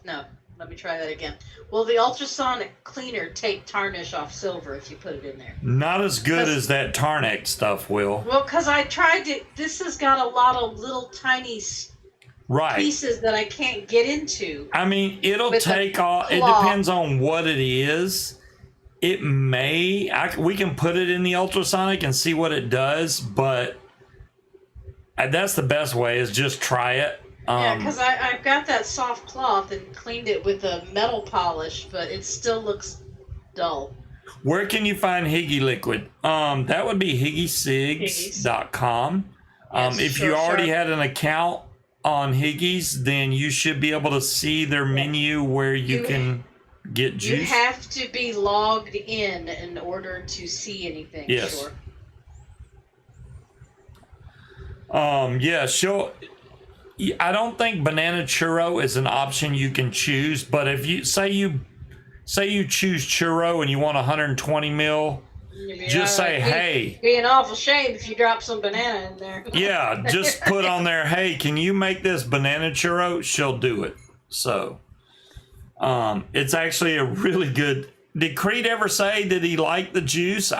no, let me try that again. Will the ultrasonic cleaner take tarnish off silver if you put it in there? Not as good as that Tarnex stuff will. Well, because I tried to, this has got a lot of little tiny pieces that I can't get into. I mean, it'll take all, it depends on what it is. It may, we can put it in the ultrasonic and see what it does, but that's the best way is just try it. Yeah, because I've got that soft cloth and cleaned it with a metal polish, but it still looks dull. Where can you find Higgy liquid? That would be higgycigs.com. If you already had an account on Higgy's, then you should be able to see their menu where you can get juice. You have to be logged in order to see anything. Yes. Sure. Yeah, sure. I don't think banana churro is an option you can choose, but if you say you choose churro and you want 120 mil, just say, hey. It'd be an awful shame if you drop some banana in there. Yeah, just put on there, hey, can you make this banana churro? She'll do it. So, it's actually a really good. Did Creed ever say did he like the juice?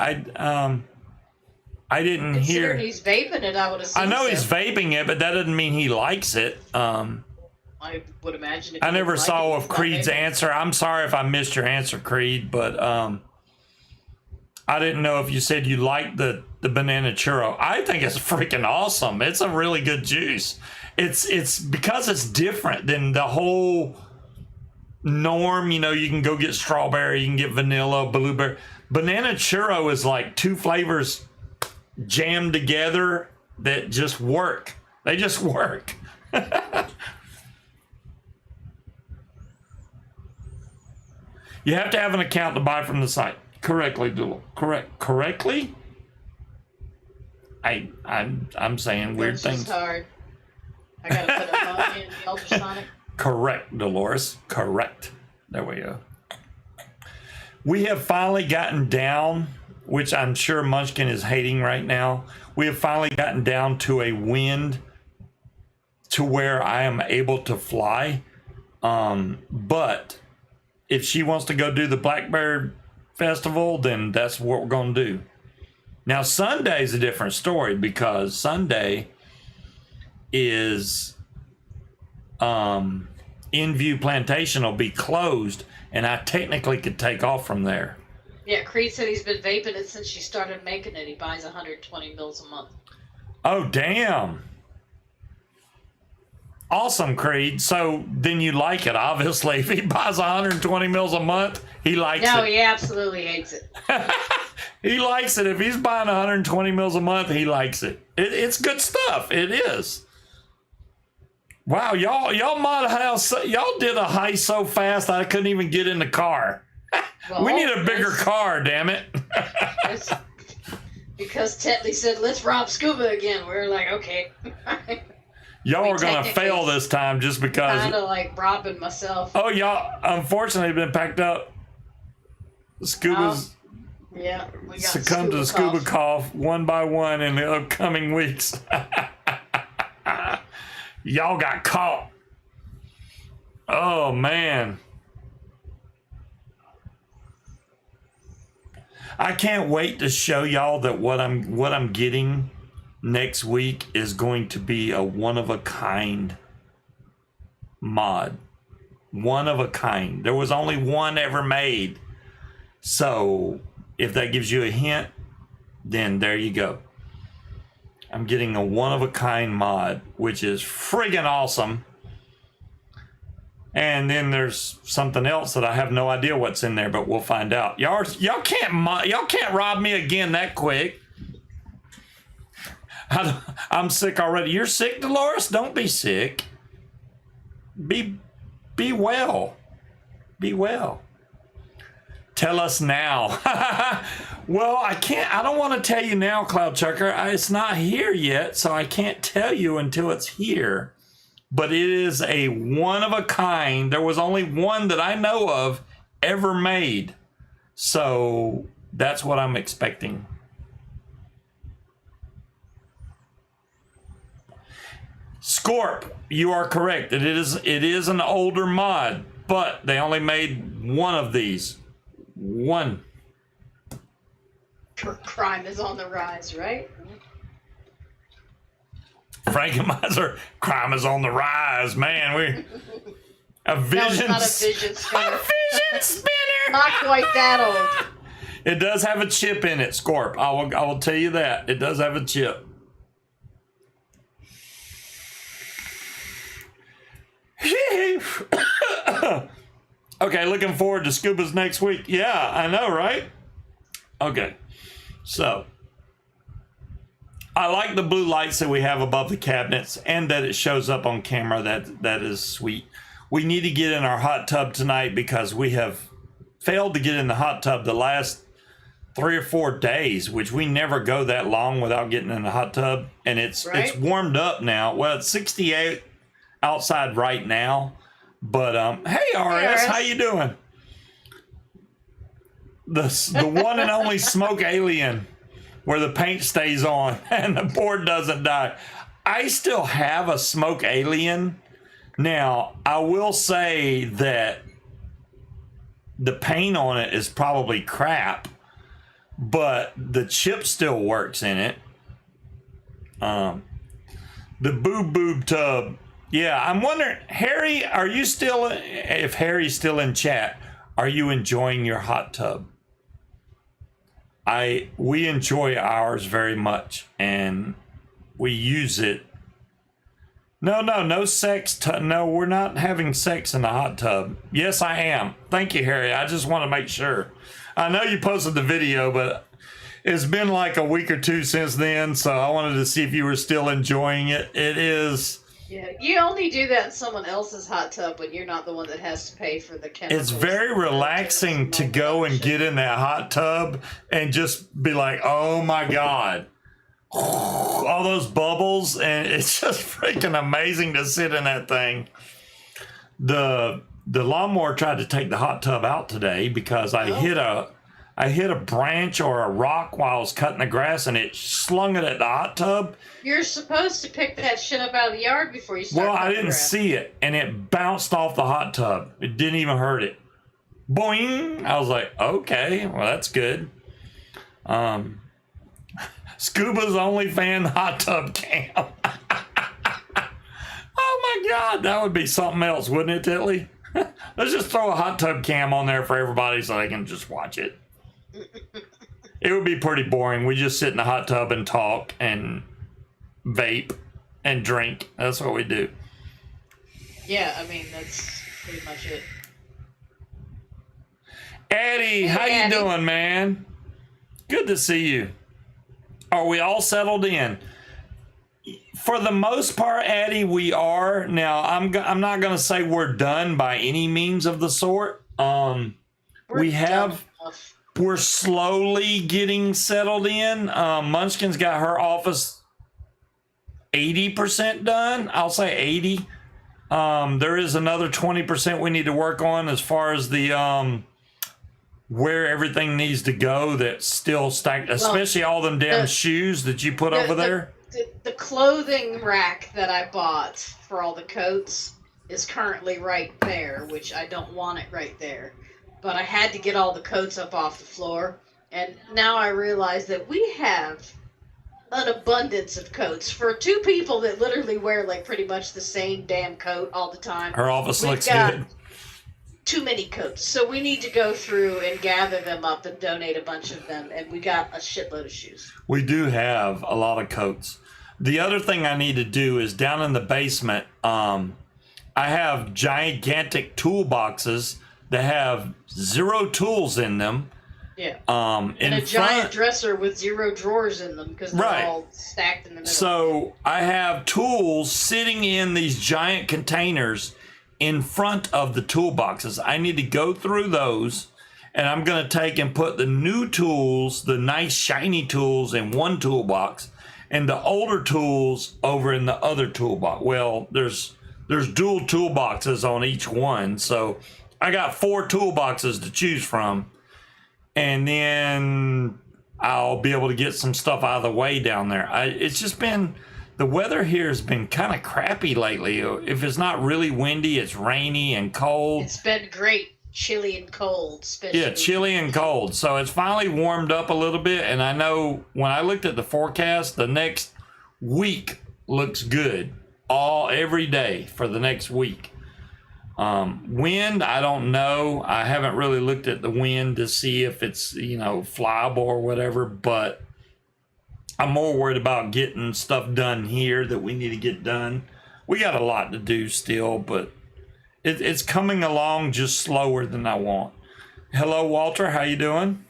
I didn't hear. He's vaping it, I would assume. I know he's vaping it, but that doesn't mean he likes it. I would imagine. I never saw of Creed's answer. I'm sorry if I missed your answer, Creed, but I didn't know if you said you liked the banana churro. I think it's freaking awesome. It's a really good juice. It's because it's different than the whole norm. You can go get strawberry, you can get vanilla, blueberry. Banana churro is like two flavors jammed together that just work. They just work. You have to have an account to buy from the site. Correctly, Doodle. Correctly? I'm saying weird things. Hard. I gotta put a phone in the ultrasonic. Correct, Dolores. Correct. There we go. We have finally gotten down, which I'm sure Munchkin is hating right now. We have finally gotten down to a wind to where I am able to fly. But if she wants to go do the Blackberry Festival, then that's what we're going to do. Now, Sunday's a different story because Sunday is In View Plantation will be closed, and I technically could take off from there. Yeah, Creed said he's been vaping it since she started making it. He buys 120 mils a month. Oh, damn. Awesome, Creed. So then you like it, obviously. If he buys 120 mils a month, he likes it. No, he absolutely hates it. He likes it. If he's buying 120 mils a month, he likes it. It's good stuff. It is. Wow, y'all mod house. Y'all did a heist so fast I couldn't even get in the car. Well, we need a bigger car, damn it. Because Tetley said, let's rob Scuba again. We were like, okay. Y'all are going to fail this time just because. Kind of like robbing myself. Oh, y'all, unfortunately, been packed up. Scuba's yeah, we got succumbed to the scuba cough one by one in the upcoming weeks. Y'all got caught. Oh, man. I can't wait to show y'all that what I'm getting next week is going to be a one-of-a-kind mod. One of a kind. There was only one ever made. So if that gives you a hint, then there you go. I'm getting a one-of-a-kind mod, which is friggin' awesome. And then there's something else that I have no idea what's in there, but we'll find out. Y'all can't rob me again that quick. I'm sick already. You're sick, Dolores? Don't be sick. Be well. Be well. Tell us now. Well, I don't want to tell you now, Cloud Chucker. It's not here yet, so I can't tell you until it's here. But it is a one of a kind. There was only one that I know of ever made. So that's what I'm expecting. Scorp, you are correct. It is an older mod, but they only made one of these. One. Crime is on the rise, right? Frankenmeister, crime is on the rise, man. A vision. No, it's not a vision spinner. A vision spinner. Not quite that old. It does have a chip in it, Scorp. I will tell you that. It does have a chip. Okay, looking forward to Scuba's next week. Yeah, I know, right? Okay, so I like the blue lights that we have above the cabinets and that it shows up on camera. That is sweet. We need to get in our hot tub tonight because we have failed to get in the hot tub the last 3 or 4 days, which we never go that long without getting in the hot tub. And it's warmed up now. Well, it's 68 outside right now. But hey, RS, how you doing? The one and only smoke alien, where the paint stays on and the board doesn't die. I still have a smoke alien. Now, I will say that the paint on it is probably crap, but the chip still works in it. The boob tub. Yeah, I'm wondering, Harry, are you still, if Harry's still in chat, are you enjoying your hot tub? We enjoy ours very much, and we use it. No sex. No, we're not having sex in the hot tub. Yes, I am. Thank you, Harry. I just want to make sure. I know you posted the video, but it's been like a week or two since then, so I wanted to see if you were still enjoying it. It is. Yeah, you only do that in someone else's hot tub when you're not the one that has to pay for the chemicals. It's very relaxing to go and get in that hot tub and just be like, oh my God. All those bubbles, and it's just freaking amazing to sit in that thing. The lawnmower tried to take the hot tub out today because I hit a branch or a rock while I was cutting the grass, and it slung it at the hot tub. You're supposed to pick that shit up out of the yard before you start. Well, I didn't see it, and it bounced off the hot tub. It didn't even hurt it. Boing. I was like, okay, well, that's good. Scuba's only fan hot tub cam. Oh my God, that would be something else, wouldn't it, Titley? Let's just throw a hot tub cam on there for everybody so they can just watch it. It would be pretty boring. We just sit in the hot tub and talk and vape and drink. That's what we do. Yeah, I mean, that's pretty much it. Eddie, how you Eddie. doing, man? Good to see you. Are we all settled in? For the most part, Eddie, we are. Now, I'm not going to say we're done by any means of the sort. We're slowly getting settled in. Munchkin's got her office 80% done. I'll say 80. There is another 20% we need to work on as far as the where everything needs to go that's still stacked, especially all them damn shoes that you put over there. The clothing rack that I bought for all the coats is currently right there, which I don't want it right there. But I had to get all the coats up off the floor, and now I realize that we have an abundance of coats for two people that literally wear like pretty much the same damn coat all the time. Her office looks got good. Too many coats, so we need to go through and gather them up and donate a bunch of them, and we got a shitload of shoes. We do have a lot of coats. The other thing I need to do is down in the basement, I have gigantic toolboxes that have 0 tools in them. Yeah. And a giant dresser with 0 drawers in them because they're all stacked in the middle. So I have tools sitting in these giant containers in front of the toolboxes. I need to go through those, and I'm going to take and put the new tools, the nice shiny tools, in one toolbox, and the older tools over in the other toolbox. Well, there's dual toolboxes on each one, so I got 4 toolboxes to choose from, and then I'll be able to get some stuff out of the way down there. It's just been, the weather here has been kind of crappy lately. If it's not really windy, it's rainy and cold. It's been great, chilly and cold, especially. Yeah, chilly and cold. So it's finally warmed up a little bit, and I know when I looked at the forecast, the next week looks good every day for the next week. Wind, I don't know. I haven't really looked at the wind to see if it's, flyable or whatever, but I'm more worried about getting stuff done here that we need to get done. We got a lot to do still, but it's coming along just slower than I want. Hello, Walter. How you doing?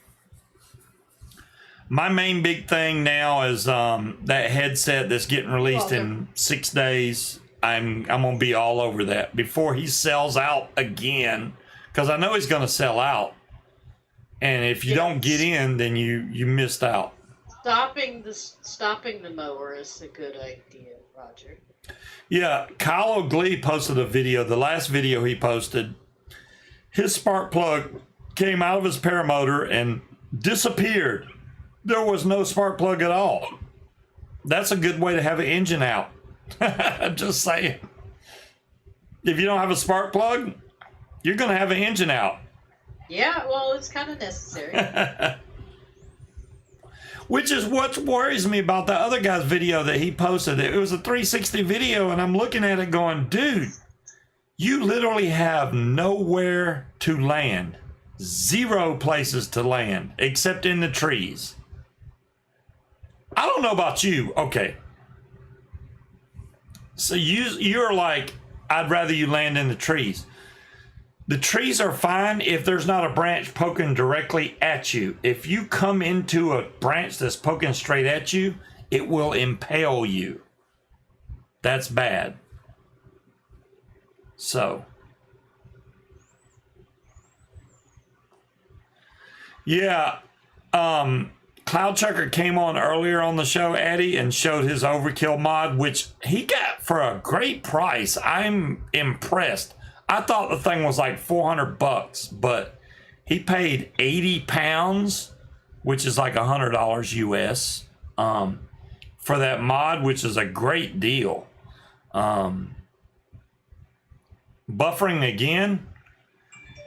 My main big thing now is that headset that's getting released in 6 days. I'm gonna be all over that before he sells out again, because I know he's gonna sell out. And if you don't get in, then you missed out. Stopping the mower is a good idea, Roger. Yeah, Kyle O'Glee posted a video. The last video he posted, his spark plug came out of his paramotor and disappeared. There was no spark plug at all. That's a good way to have an engine out. Just saying. If you don't have a spark plug, you're going to have an engine out. Yeah, well, it's kind of necessary. Which is what worries me about the other guy's video that he posted. It was a 360 video, and I'm looking at it going, dude, you literally have nowhere to land. 0 places to land, except in the trees. I don't know about you. Okay. So you're like, I'd rather you land in the trees. The trees are fine if there's not a branch poking directly at you. If you come into a branch that's poking straight at you, it will impale you. That's bad. So, yeah, Cloud Chucker came on earlier on the show, Eddie, and showed his overkill mod, which he got for a great price. I'm impressed. I thought the thing was like $400, but he paid 80 pounds, which is like $100 US, for that mod, which is a great deal. Buffering again.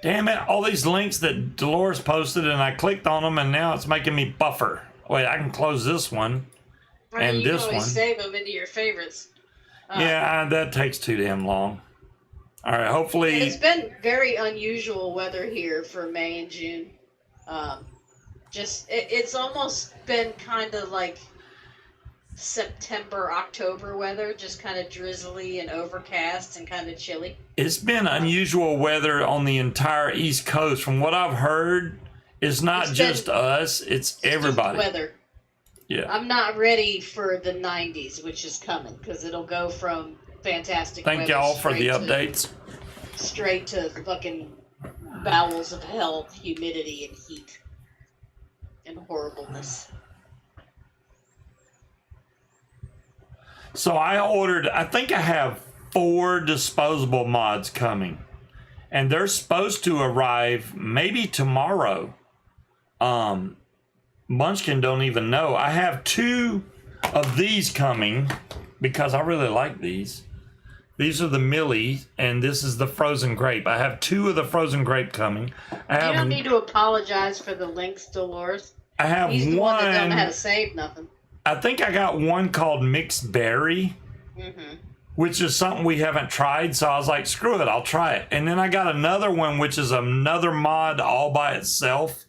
Damn it, all these links that Dolores posted and I clicked on them and now it's making me buffer. Wait, I can close this one and you this can always one. save them into your favorites. Yeah, that takes too damn long. All right, hopefully. It's been very unusual weather here for May and June. It's almost been kind of like September, October weather, just kind of drizzly and overcast and kind of chilly. It's been unusual weather on the entire East Coast. From what I've heard, it's not just us, it's everybody. Just weather. Yeah. I'm not ready for the 90s, which is coming, because it'll go from fantastic Thank weather y'all for the straight updates. Straight to fucking bowels of hell, humidity and heat and horribleness. So I think I have 4 disposable mods coming. And they're supposed to arrive maybe tomorrow. Munchkin don't even know. I have 2 of these coming because I really like these. These are the Millie, and this is the frozen grape. I have 2 of the frozen grape coming. You don't need to apologize for the links, Dolores. I have He's the one that don't know how to save nothing. I think I got one called Mixed Berry, which is something we haven't tried. So I was like, screw it, I'll try it. And then I got another one, which is another mod all by itself.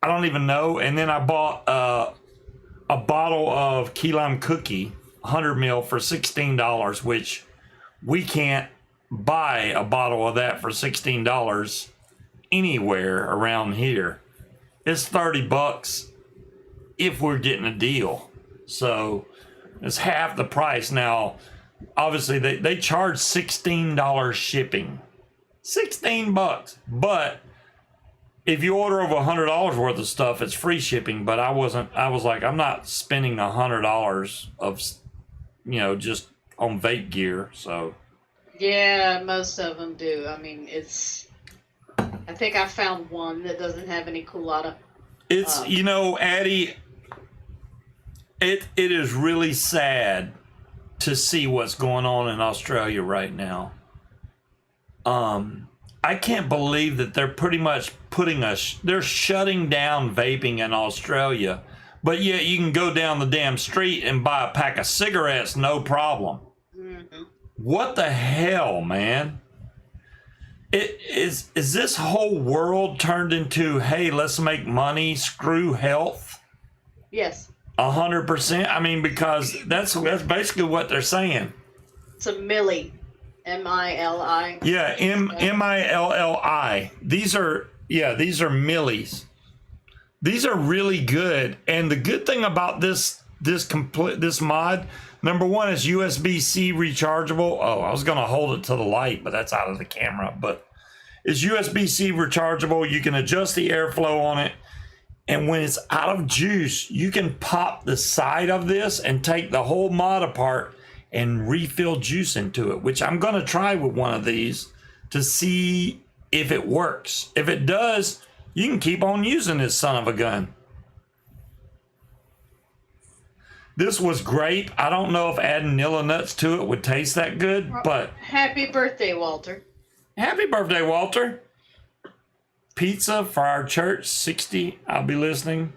I don't even know. And then I bought a bottle of key lime cookie, 100 ml for $16, which we can't buy a bottle of that for $16 anywhere around here. It's $30 if we're getting a deal. So it's half the price. Now, obviously, they charge $16 shipping. $16. But if you order over $100 worth of stuff, it's free shipping. But I was like, I'm not spending $100 of, just on vape gear. So yeah, most of them do. I mean, I think I found one that doesn't have any culotta. It's, Addie, it is really sad to see what's going on in Australia right now. I can't believe that they're pretty much they're shutting down vaping in Australia, but yet you can go down the damn street and buy a pack of cigarettes, no problem. Mm-hmm. What the hell, man? Is this whole world turned into, hey, let's make money, screw health? Yes. 100%. I mean, because that's basically what they're saying. It's a Millie, M-I-L-I. Yeah, M-I-L-L-I. These are Millies. These are really good, and the good thing about this mod, number one, is USB-C rechargeable. Oh, I was gonna hold it to the light, but that's out of the camera. But it's USB-C rechargeable. You can adjust the airflow on it. And when it's out of juice, you can pop the side of this and take the whole mod apart and refill juice into it, which I'm going to try with one of these to see if it works. If it does, you can keep on using this son of a gun. This was grape. I don't know if adding Nilla nuts to it would taste that good, but... Happy birthday, Walter. Happy birthday, Walter. Pizza for our church, 60. I'll be listening.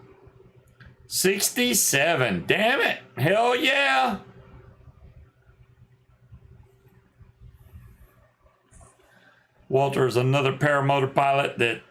67. Damn it. Hell yeah. Walter is another paramotor pilot that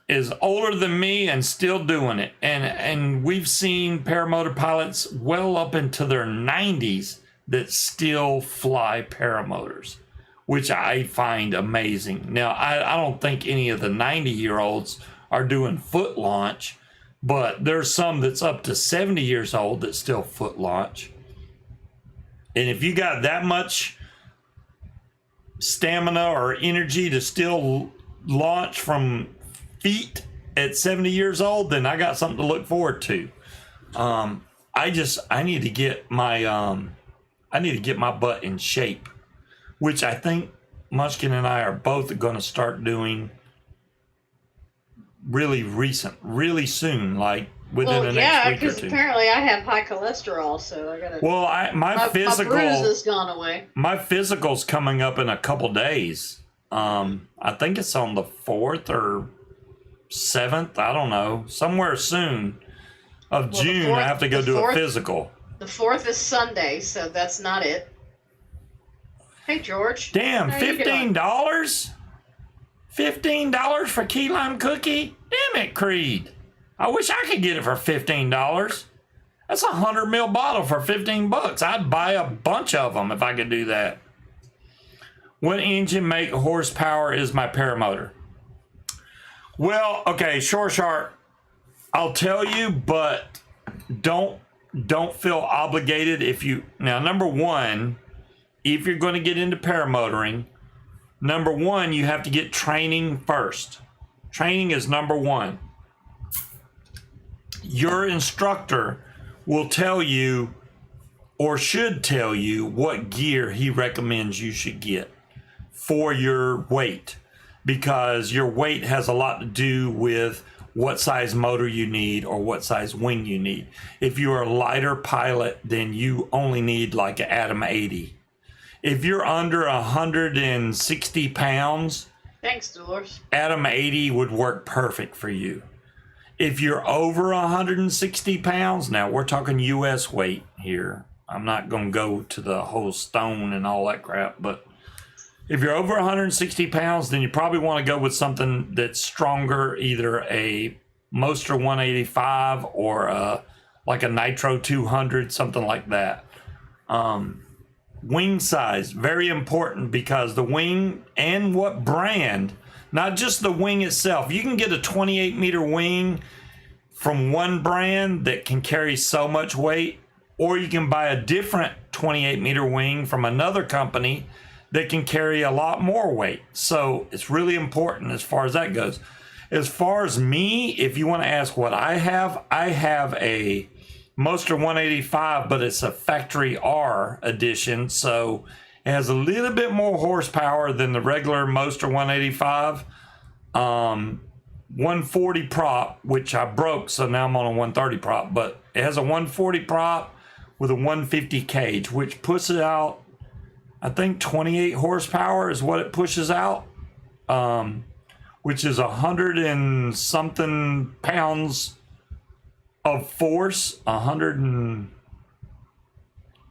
is older than me and still doing it. And we've seen paramotor pilots well up into their 90s that still fly paramotors, which I find amazing. Now, I don't think any of the 90-year-olds are doing foot launch, but there's some that's up to 70 years old that still foot launch. And if you got that much stamina or energy to still launch from feet at 70 years old, then I got something to look forward to. I need to get my butt in shape, which I think Munchkin and I are both going to start doing really soon, like within the next week or because two. Apparently I have high cholesterol, so I gotta. Well, my physical bruise has gone away. My physical's coming up in a couple days, I think it's on the 4th or 7th. I don't know. Somewhere soon of June, I have to go do a physical. The 4th is Sunday, so that's not it. Hey, George. Damn, How you doing? $15? $15 for key lime cookie? Damn it, Creed. I wish I could get it for $15. That's a 100 ml bottle for $15. I'd buy a bunch of them if I could do that. What engine make horsepower is my paramotor? Well, okay, Short Shark, I'll tell you, but don't feel obligated if you... Now, number one, if you're going to get into paramotoring, number one, you have to get training first. Training is number one. Your instructor will tell you, or should tell you, what gear he recommends you should get for your weight, because your weight has a lot to do with what size motor you need or what size wing you need. If you're a lighter pilot, then you only need like an Atom 80. If you're under 160 pounds, Thanks, Dolores. Atom 80 would work perfect for you. If you're over 160 pounds, now we're talking US weight here. I'm not going to go to the whole stone and all that crap, but if you're over 160 pounds, then you probably want to go with something that's stronger, either a Moster 185 or like a Nitro 200, something like that. Wing size, very important, because the wing and what brand, not just the wing itself. You can get a 28 meter wing from one brand that can carry so much weight, or you can buy a different 28 meter wing from another company that can carry a lot more weight. So it's really important as far as that goes. As far as me, if you want to ask what I have a Moster 185, but it's a factory R edition, so it has a little bit more horsepower than the regular Moster 185. 140 prop, which I broke, so now I'm on a 130 prop, but it has a 140 prop with a 150 cage, which pushes out, I think 28 horsepower is what it pushes out, which is 100 and something pounds of force. I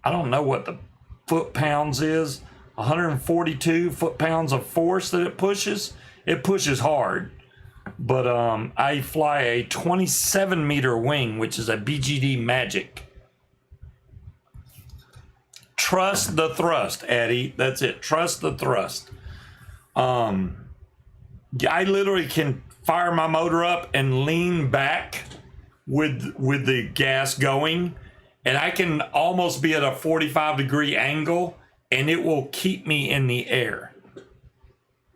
don't know what the foot pounds is. 142 foot pounds of force that it pushes. It pushes hard. But I fly a 27 meter wing, which is a BGD Magic. Trust the thrust, Eddie. That's it. Trust the thrust. I literally can fire my motor up and lean back with the gas going, and I can almost be at a 45-degree angle, and it will keep me in the air.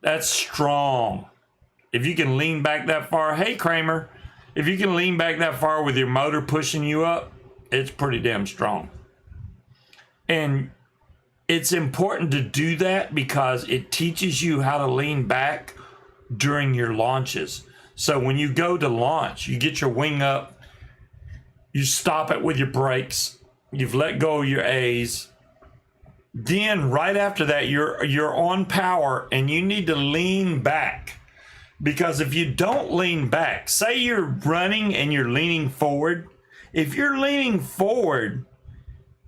That's strong. If you can lean back that far, hey Kramer, if you can lean back that far with your motor pushing you up, it's pretty damn strong. And it's important to do that because it teaches you how to lean back during your launches. So when you go to launch, you get your wing up, you stop it with your brakes, you've let go of your A's. Then right after that, you're on power and you need to lean back. Because if you don't lean back, say you're running and you're leaning forward, if you're leaning forward,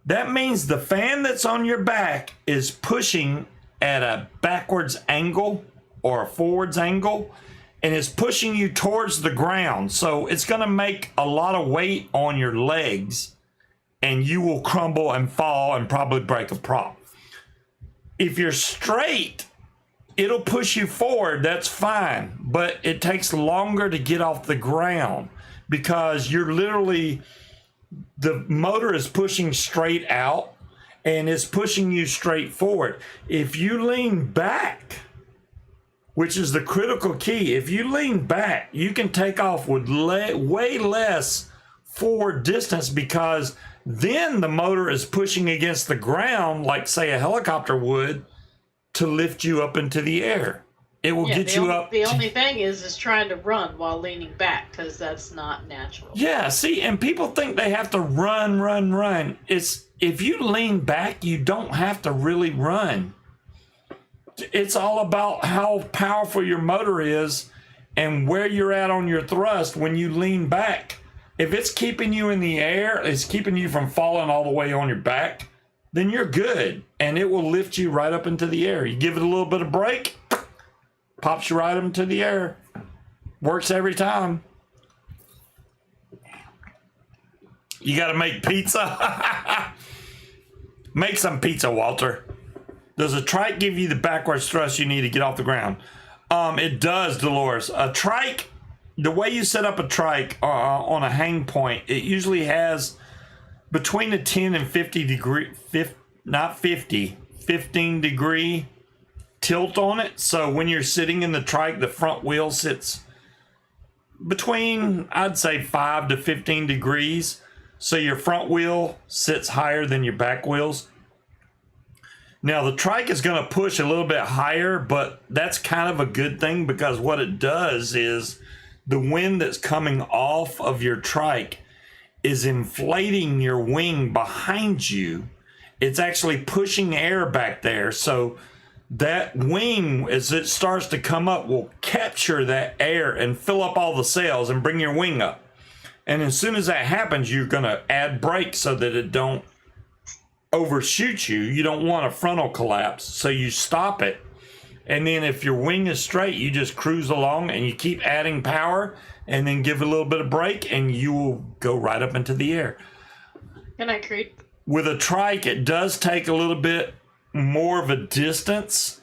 that means the fan that's on your back is pushing at a backwards angle or a forwards angle, and it's pushing you towards the ground. So it's going to make a lot of weight on your legs, and you will crumble and fall and probably break a prop. If you're straight, it'll push you forward, that's fine, but it takes longer to get off the ground because you're literally, the motor is pushing straight out and it's pushing you straight forward. If you lean back, which is the critical key, if you lean back, you can take off with way less forward distance, because then the motor is pushing against the ground like, say, a helicopter would, to lift you up into the air. It will get you up. The only thing is trying to run while leaning back, because that's not natural. Yeah, see, and people think they have to run. It's, if you lean back, you don't have to really run. It's all about how powerful your motor is and where you're at on your thrust when you lean back. If it's keeping you in the air, it's keeping you from falling all the way on your back, then you're good, and it will lift you right up into the air. You give it a little bit of brake, pops you right up into the air. Works every time. You got to make pizza? Make some pizza, Walter. Does a trike give you the backwards thrust you need to get off the ground? It does, Dolores. A trike, the way you set up a trike on a hang point, it usually has between a 10 and 50 degree, 15 degree tilt on it. So when you're sitting in the trike, the front wheel sits between, I'd say, 5 to 15 degrees. So your front wheel sits higher than your back wheels. Now the trike is going to push a little bit higher, but that's kind of a good thing, because what it does is the wind that's coming off of your trike is inflating your wing behind you. It's actually pushing air back there. So that wing, as it starts to come up, will capture that air and fill up all the sails and bring your wing up. And as soon as that happens, you're going to add brake so that it don't overshoot you. You don't want a frontal collapse, so you stop it. And then if your wing is straight, you just cruise along and you keep adding power and then give a little bit of brake and you will go right up into the air. Good night, Creed. With a trike, it does take a little bit more of a distance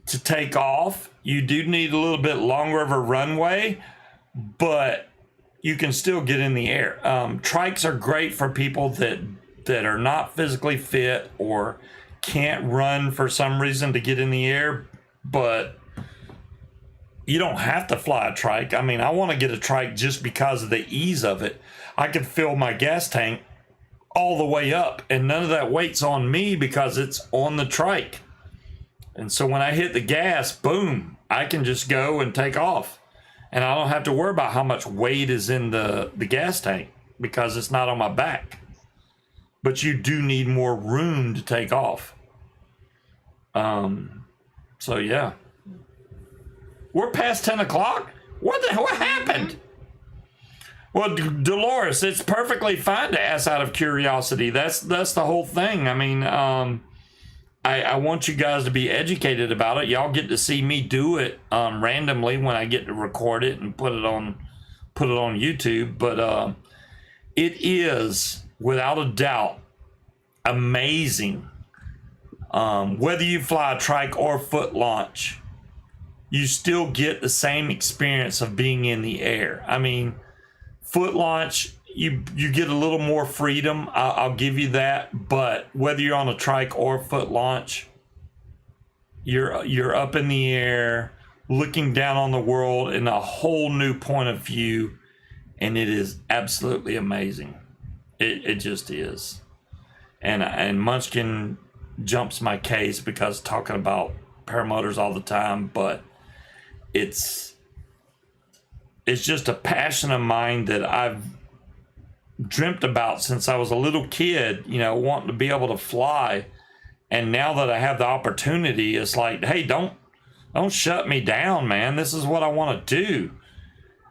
to take off. You do need a little bit longer of a runway, but you can still get in the air. Trikes are great for people that are not physically fit or can't run for some reason to get in the air, but you don't have to fly a trike. I mean, I want to get a trike just because of the ease of it. I can fill my gas tank all the way up and none of that weight's on me because it's on the trike. And so when I hit the gas, boom, I can just go and take off. And I don't have to worry about how much weight is in the gas tank because it's not on my back. But you do need more room to take off. So yeah. We're past 10 o'clock? What happened? Well, Dolores, it's perfectly fine to ask out of curiosity. That's the whole thing. I mean, I want you guys to be educated about it. Y'all get to see me do it randomly when I get to record it and put it on YouTube. But it is, without a doubt, amazing. Whether you fly a trike or foot launch, you still get the same experience of being in the air. I mean, foot launch, you get a little more freedom. I'll give you that. But whether you're on a trike or foot launch, you're up in the air, looking down on the world in a whole new point of view, and it is absolutely amazing. It just is. And Munchkin jumps my case because talking about paramotors all the time, but it's just a passion of mine that I've dreamt about since I was a little kid, wanting to be able to fly. And now that I have the opportunity, it's like, hey, don't shut me down, man. This is what I want to do.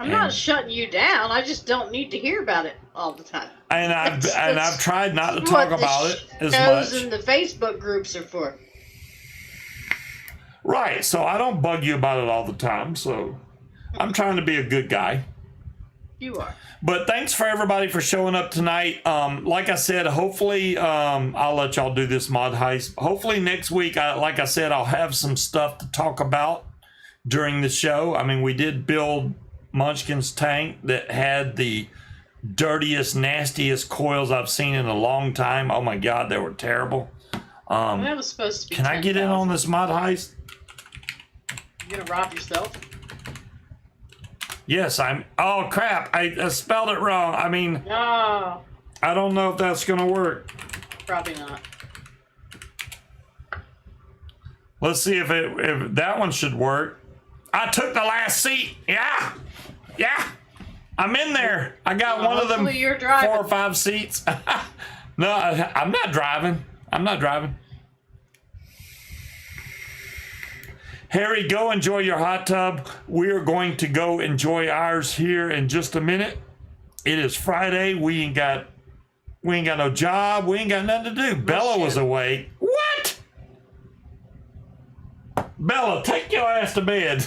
I'm not shutting you down. I just don't need to hear about it all the time. And I've tried not to talk about it as much. And the Facebook groups are for. Right. So I don't bug you about it all the time. So I'm trying to be a good guy. You are. But thanks for everybody for showing up tonight. Like I said, hopefully I'll let y'all do this mod heist. Hopefully next week, like I said, I'll have some stuff to talk about during the show. I mean, we did build Munchkin's tank that had the dirtiest, nastiest coils I've seen in a long time. Oh my God, they were terrible. That was supposed to be. Can 10, I get 000. In on this mod heist? You gonna rob yourself? Yes, oh crap, I spelled it wrong. I mean, no. I don't know if that's gonna work. Probably not. Let's see if that one should work. I took the last seat. Yeah. I'm in there. I got one of them 4 or 5 seats. No, I'm not driving. Harry, go enjoy your hot tub. We're going to go enjoy ours here in just a minute. It is Friday. We ain't got no job. We ain't got nothing to do. Bella was awake. What? Bella, take your ass to bed.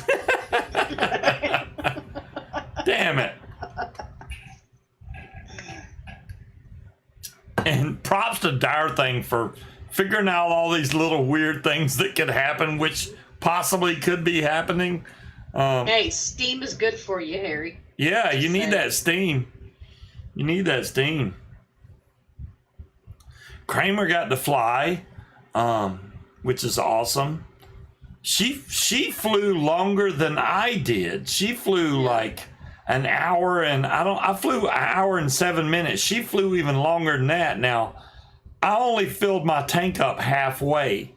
Damn it. And props to Dire Thing for figuring out all these little weird things that could happen, which possibly could be happening. Hey, steam is good for you, Harry. Yeah, you need that steam. You need that steam. Kramer got to fly, which is awesome. She flew longer than I did. She flew like an hour and I flew an hour and 7 minutes. She flew even longer than that. Now, I only filled my tank up halfway.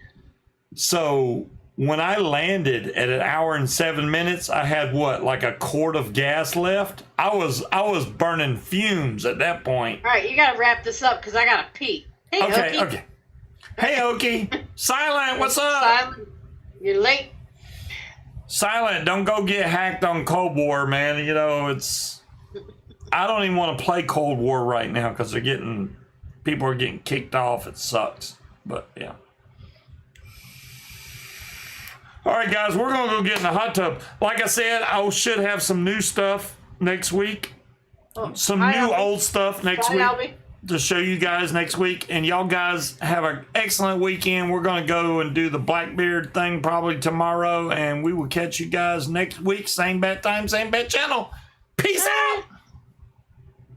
So when I landed at an hour and 7 minutes, I had like a quart of gas left. I was burning fumes at that point. All right, you got to wrap this up because I got to pee. Hey, Okay, Okie. okay. Hey, Okie. Silent, what's up? Silent. You're late. Silent, don't go get hacked on Cold War, man. You know, I don't even want to play Cold War right now because people are getting kicked off. It sucks. But, yeah. All right, guys, we're going to go get in the hot tub. Like I said, I should have some new stuff next week. Some new old stuff next week. Albie. To show you guys next week. And y'all guys have an excellent weekend. We're going to go and do the Blackbeard thing probably tomorrow. And we will catch you guys next week. Same bat time, same bat channel. Peace out.